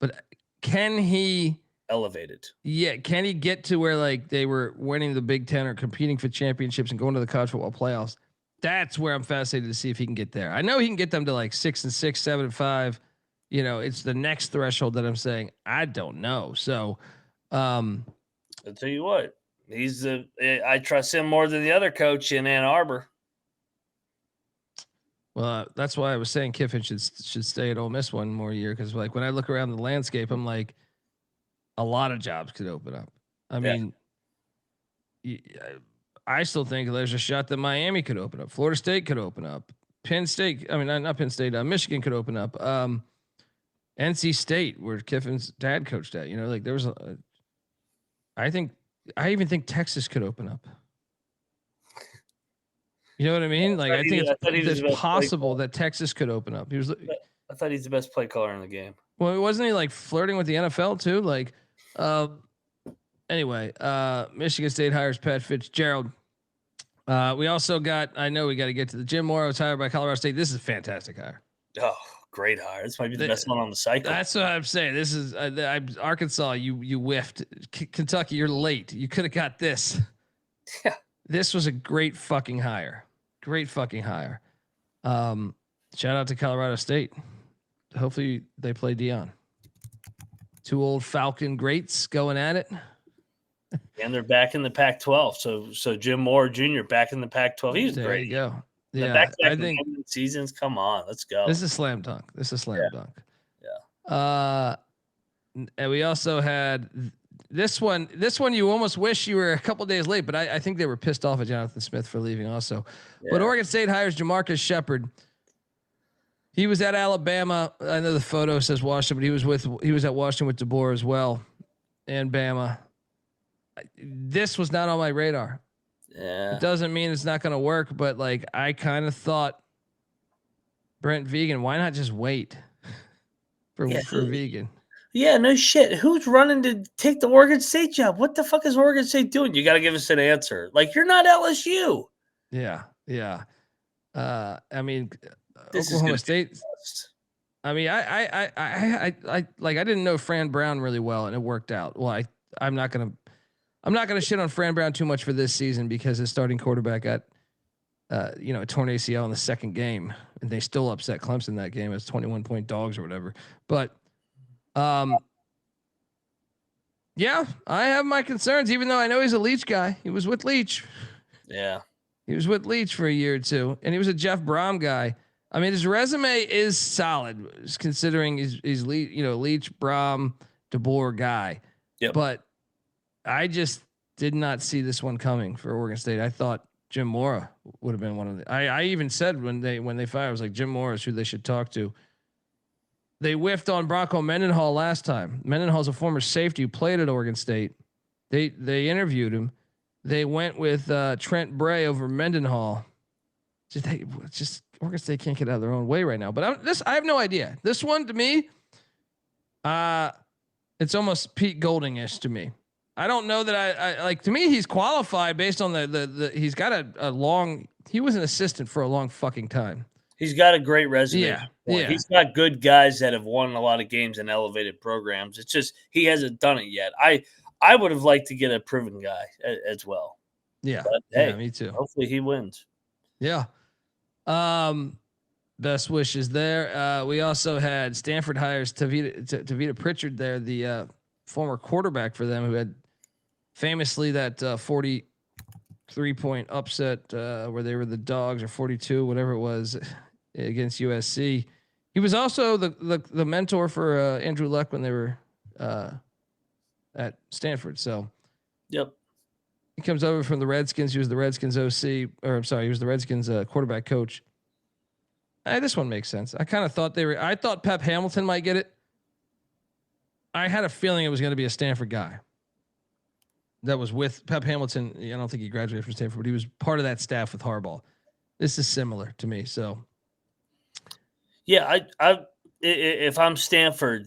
but can he? Elevated. Yeah, can he get to where like they were winning the Big Ten or competing for championships and going to the college football playoffs? That's where I'm fascinated to see if he can get there. I know he can get them to like 6-6, 7-5. You know, it's the next threshold that I'm saying I don't know. So, I'll tell you what, I trust him more than the other coach in Ann Arbor. Well, that's why I was saying Kiffin should stay at Ole Miss one more year because like when I look around the landscape, I'm like, a lot of jobs could open up. I mean, I still think there's a shot that Miami could open up. Florida State could open up. Penn State. I mean, not Penn State. Michigan could open up. NC State, where Kiffin's dad coached at. You know, like there was I even think Texas could open up. You know what I mean? Like I think it's possible that Texas could open up. I thought he's the best play caller in the game. Well, wasn't he like flirting with the NFL too? Like, anyway, Michigan State hires Pat Fitzgerald. We also got, I know we got to get to the Jim Mora was hired by Colorado State. This is a fantastic hire. Oh, great hire. This might be the best one on the cycle. That's what I'm saying. This is Arkansas. You whiffed. Kentucky, you're late. You could have got this. Yeah. This was a great fucking hire. Great fucking hire. Shout out to Colorado State. Hopefully they play Dion. Two old Falcon greats going at it. And they're back in the Pac-12. So Jim Mora Jr. back in the Pac-12. He was there great. You go. Yeah, I think seasons. Come on, let's go. This is a slam dunk. Yeah. And we also had this one. This one you almost wish you were a couple days late, but I think they were pissed off at Jonathan Smith for leaving also. Yeah. But Oregon State hires Jamarcus Shepard. He was at Alabama. I know the photo says Washington, but he was at Washington with DeBoer as well, and Bama. This was not on my radar. Yeah. It doesn't mean it's not going to work, but like I kind of thought Brent Vegan, why not just wait for Vegan? Yeah, no shit. Who's running to take the Oregon State job? What the fuck is Oregon State doing? You got to give us an answer. Like you're not LSU. Yeah. I mean, this Oklahoma State. I mean, I like I didn't know Fran Brown really well, and it worked out. Well, I'm not gonna shit on Fran Brown too much for this season because his starting quarterback got, a torn ACL in the second game, and they still upset Clemson that game as 21-point dogs or whatever. But, yeah, I have my concerns, even though I know he's a Leach guy. He was with Leach. Yeah, he was with Leach for a year or two, and he was a Jeff Brom guy. I mean, his resume is solid considering he's Leach, Brom, DeBoer guy. Yep. But I just did not see this one coming for Oregon State. I thought Jim Mora would have been one of the. I even said when they fired, I was like, Jim Mora is who they should talk to. They whiffed on Bronco Mendenhall last time. Mendenhall's a former safety who played at Oregon State. They interviewed him. They went with Trent Bray over Mendenhall. Just Oregon State can't get out of their own way right now. But I have no idea. This one to me, it's almost Pete Golding-ish to me. I don't know that I like. To me, he's qualified based on the he's got a long he was an assistant for a long fucking time. He's got a great resume. Yeah, yeah. He's got good guys that have won a lot of games in elevated programs. It's just he hasn't done it yet. I would have liked to get a proven guy as well. Yeah, But, hey, yeah, me too. Hopefully he wins. Yeah. Best wishes there. We also had Stanford hires Tavita Pritchard there, the former quarterback for them, who had famously that 43-point upset where they were the dogs, or 42, whatever it was, against USC. He was also the mentor for Andrew Luck when they were at Stanford. So, yep. He comes over from the Redskins. He was the Redskins OC, or I'm sorry, he was the Redskins quarterback coach. This one makes sense. I kind of thought I thought Pep Hamilton might get it. I had a feeling it was going to be a Stanford guy that was with Pep Hamilton. I don't think he graduated from Stanford, but he was part of that staff with Harbaugh. This is similar to me. So, yeah, if I'm Stanford,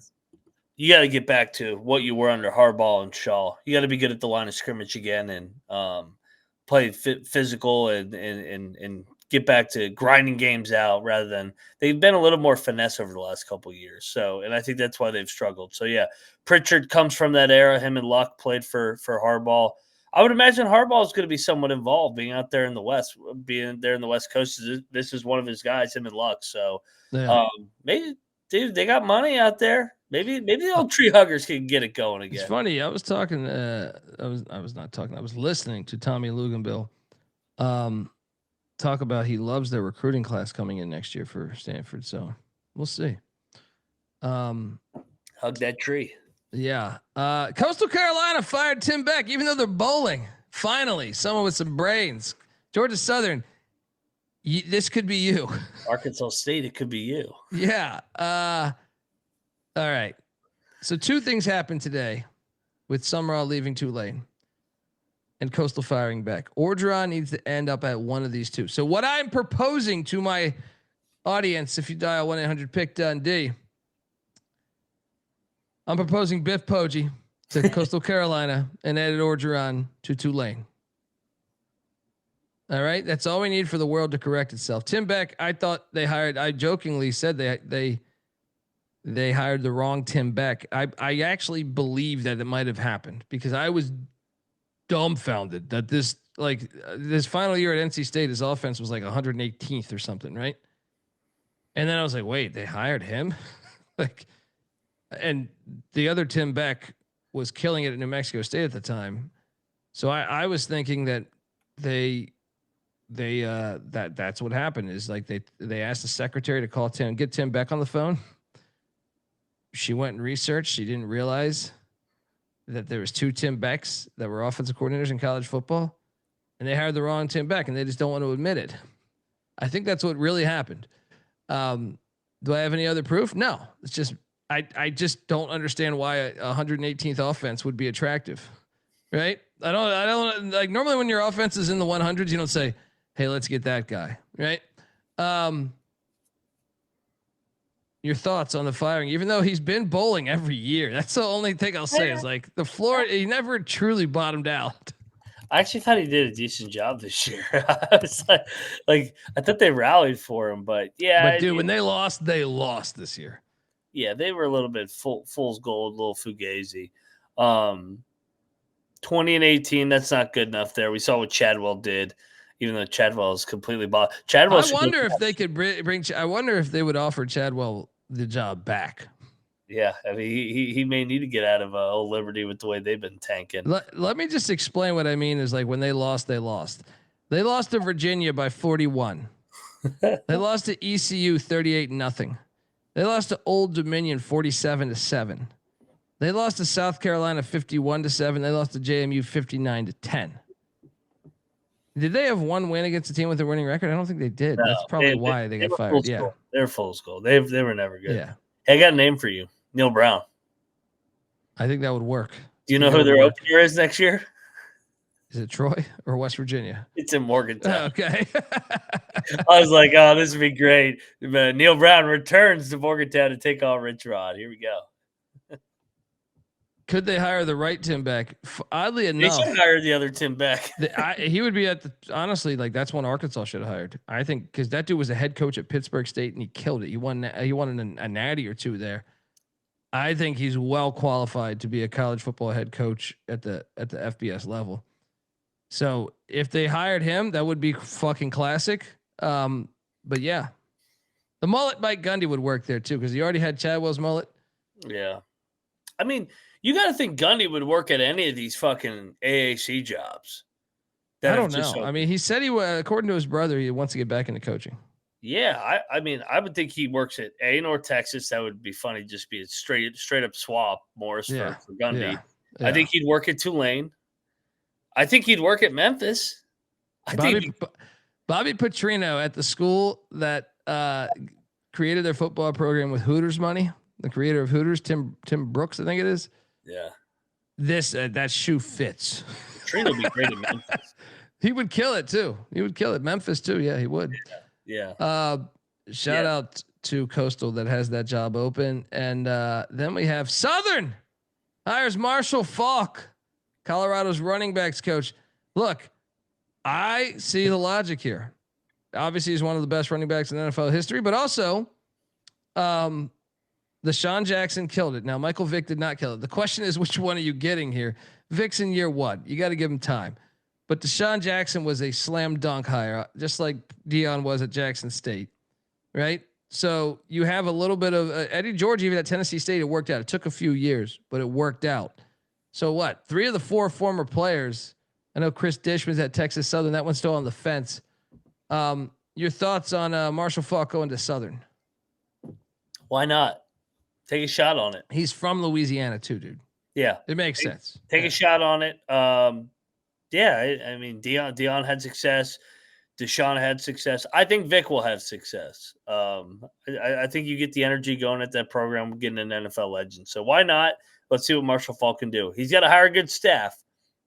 you got to get back to what you were under Harbaugh and Shaw. You got to be good at the line of scrimmage again and play physical and get back to grinding games out rather than they've been a little more finesse over the last couple of years. So, and I think that's why they've struggled. So, yeah, Pritchard comes from that era. Him and Luck played for Harbaugh. I would imagine Harbaugh is going to be somewhat involved being out there in the West, being there in the West Coast. This is one of his guys, him and Luck. So, maybe, dude, they got money out there. Maybe the old tree huggers can get it going again. It's funny. I was talking. I was not talking. I was listening to Tommy Luganbill talk about he loves their recruiting class coming in next year for Stanford. So we'll see. Hug that tree. Yeah. Coastal Carolina fired Tim Beck, even though they're bowling. Finally, someone with some brains. Georgia Southern. This could be you. Arkansas State. It could be you. Yeah. All right. So 2 things happened today with Sumrall leaving Tulane and Coastal firing Beck. Orgeron needs to end up at one of these 2. So what I'm proposing to my audience, if you dial 1-800-PICK Dundee, I'm proposing Biff Poggi to Coastal Carolina and Ed Orgeron to Tulane. All right. That's all we need for the world to correct itself. Tim Beck, I thought I jokingly said they hired the wrong Tim Beck. I actually believe that it might have happened because I was dumbfounded that this final year at NC State, his offense was like 118th or something, right? And then I was like, wait, they hired him? And the other Tim Beck was killing it at New Mexico State at the time. So I was thinking that that's what happened is like they asked the secretary to call Tim, get Tim Beck on the phone. She went and researched. She didn't realize that there was 2 Tim Becks that were offensive coordinators in college football, and they hired the wrong Tim Beck, and they just don't want to admit it. I think that's what really happened. Do I have any other proof? No. It's just I just don't understand why a 118th offense would be attractive, right? I don't like normally when your offense is in the 100s, you don't say, "Hey, let's get that guy," right? Your thoughts on the firing, even though he's been bowling every year. That's the only thing I'll say is like the floor. He never truly bottomed out. I actually thought he did a decent job this year. I was like I thought they rallied for him, but yeah. But dude, when they lost this year. Yeah, they were a little bit fool's gold, a little fugazi. 20 and 18, that's not good enough there. We saw what Chadwell did, even though Chadwell is completely bought. Chadwell. I wonder if they could bring. I wonder if they would offer Chadwell the job back. Yeah, I mean, he may need to get out of Old Liberty with the way they've been tanking. Let me just explain what I mean. Is like when they lost. They lost to Virginia by 41. They lost to ECU 38-0. They lost to Old Dominion 47-7. They lost to South Carolina 51-7. They lost to JMU 59-10. Did they have one win against a team with a winning record? I don't think they did. No, that's probably why they got fired. Yeah, they're fool's gold. They were never good. Yeah. Hey, I got a name for you, Neil Brown. I think that would work. Do you know who their opener is next year? Is it Troy or West Virginia? It's in Morgantown. Okay. I was like, oh, this would be great. But Neil Brown returns to Morgantown to take on Rich Rod. Here we go. Could they hire the right Tim back? Oddly They enough, should hire the other Tim back. he would be at the, honestly, like that's one Arkansas should have hired. I think because that dude was a head coach at Pittsburgh State and he killed it. He won a natty or two there. I think he's well qualified to be a college football head coach at the FBS level. So if they hired him, that would be fucking classic. But yeah, the mullet Mike Gundy would work there too because he already had Chadwell's mullet. Yeah, I mean, you got to think Gundy would work at any of these fucking AAC jobs. I don't know. I mean, he said according to his brother, he wants to get back into coaching. Yeah, I mean, I would think he works at North Texas. That would be funny, just be a straight up swap, Morris for Gundy. Yeah. I think he'd work at Tulane. I think he'd work at Memphis. Bobby Petrino at the school that created their football program with Hooters money. The creator of Hooters, Tim Brooks, I think it is. Yeah, that shoe fits. Petrino would be great at Memphis. He would kill it too. He would kill it. Memphis too. Yeah, he would. Yeah. Shout out to Coastal that has that job open, and then we have Southern hires Marshall Faulk, Colorado's running backs coach. Look, I see the logic here. Obviously, he's one of the best running backs in NFL history, but also, Deshaun Jackson killed it. Now, Michael Vick did not kill it. The question is, which one are you getting here? Vick's in year one. You got to give him time. But Deshaun Jackson was a slam dunk hire, just like Dion was at Jackson State, right? So you have a little bit of Eddie George, even at Tennessee State, it worked out. It took a few years, but it worked out. So what? 3 of the 4 former players. I know Chris Dish was at Texas Southern. That one's still on the fence. Your thoughts on Marshall Faulk going to Southern? Why not? Take a shot on it. He's from Louisiana too, dude. Yeah. It makes sense. Take a shot on it. Yeah, I mean, Dion had success. Deshaun had success. I think Vic will have success. I think you get the energy going at that program, getting an NFL legend. So why not? Let's see what Marshall Faulk can do. He's got to hire a good staff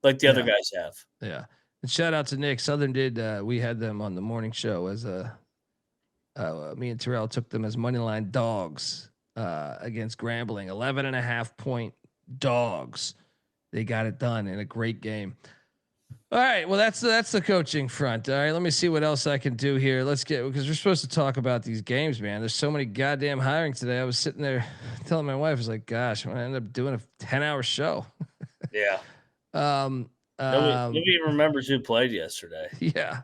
like the other guys have. Yeah. And shout out to Nick. Southern did. We had them on the morning show as me and Terrell took them as moneyline dogs against Grambling. 11.5 point dogs. They got it done in a great game. All right. Well, that's the coaching front. All right. Let me see what else I can do here. Let's get, because we're supposed to talk about these games, man. There's so many goddamn hiring today. I was sitting there telling my wife, I was like, gosh, I'm going to end up doing a 10-hour show. Yeah. Nobody remembers who played yesterday. Yeah.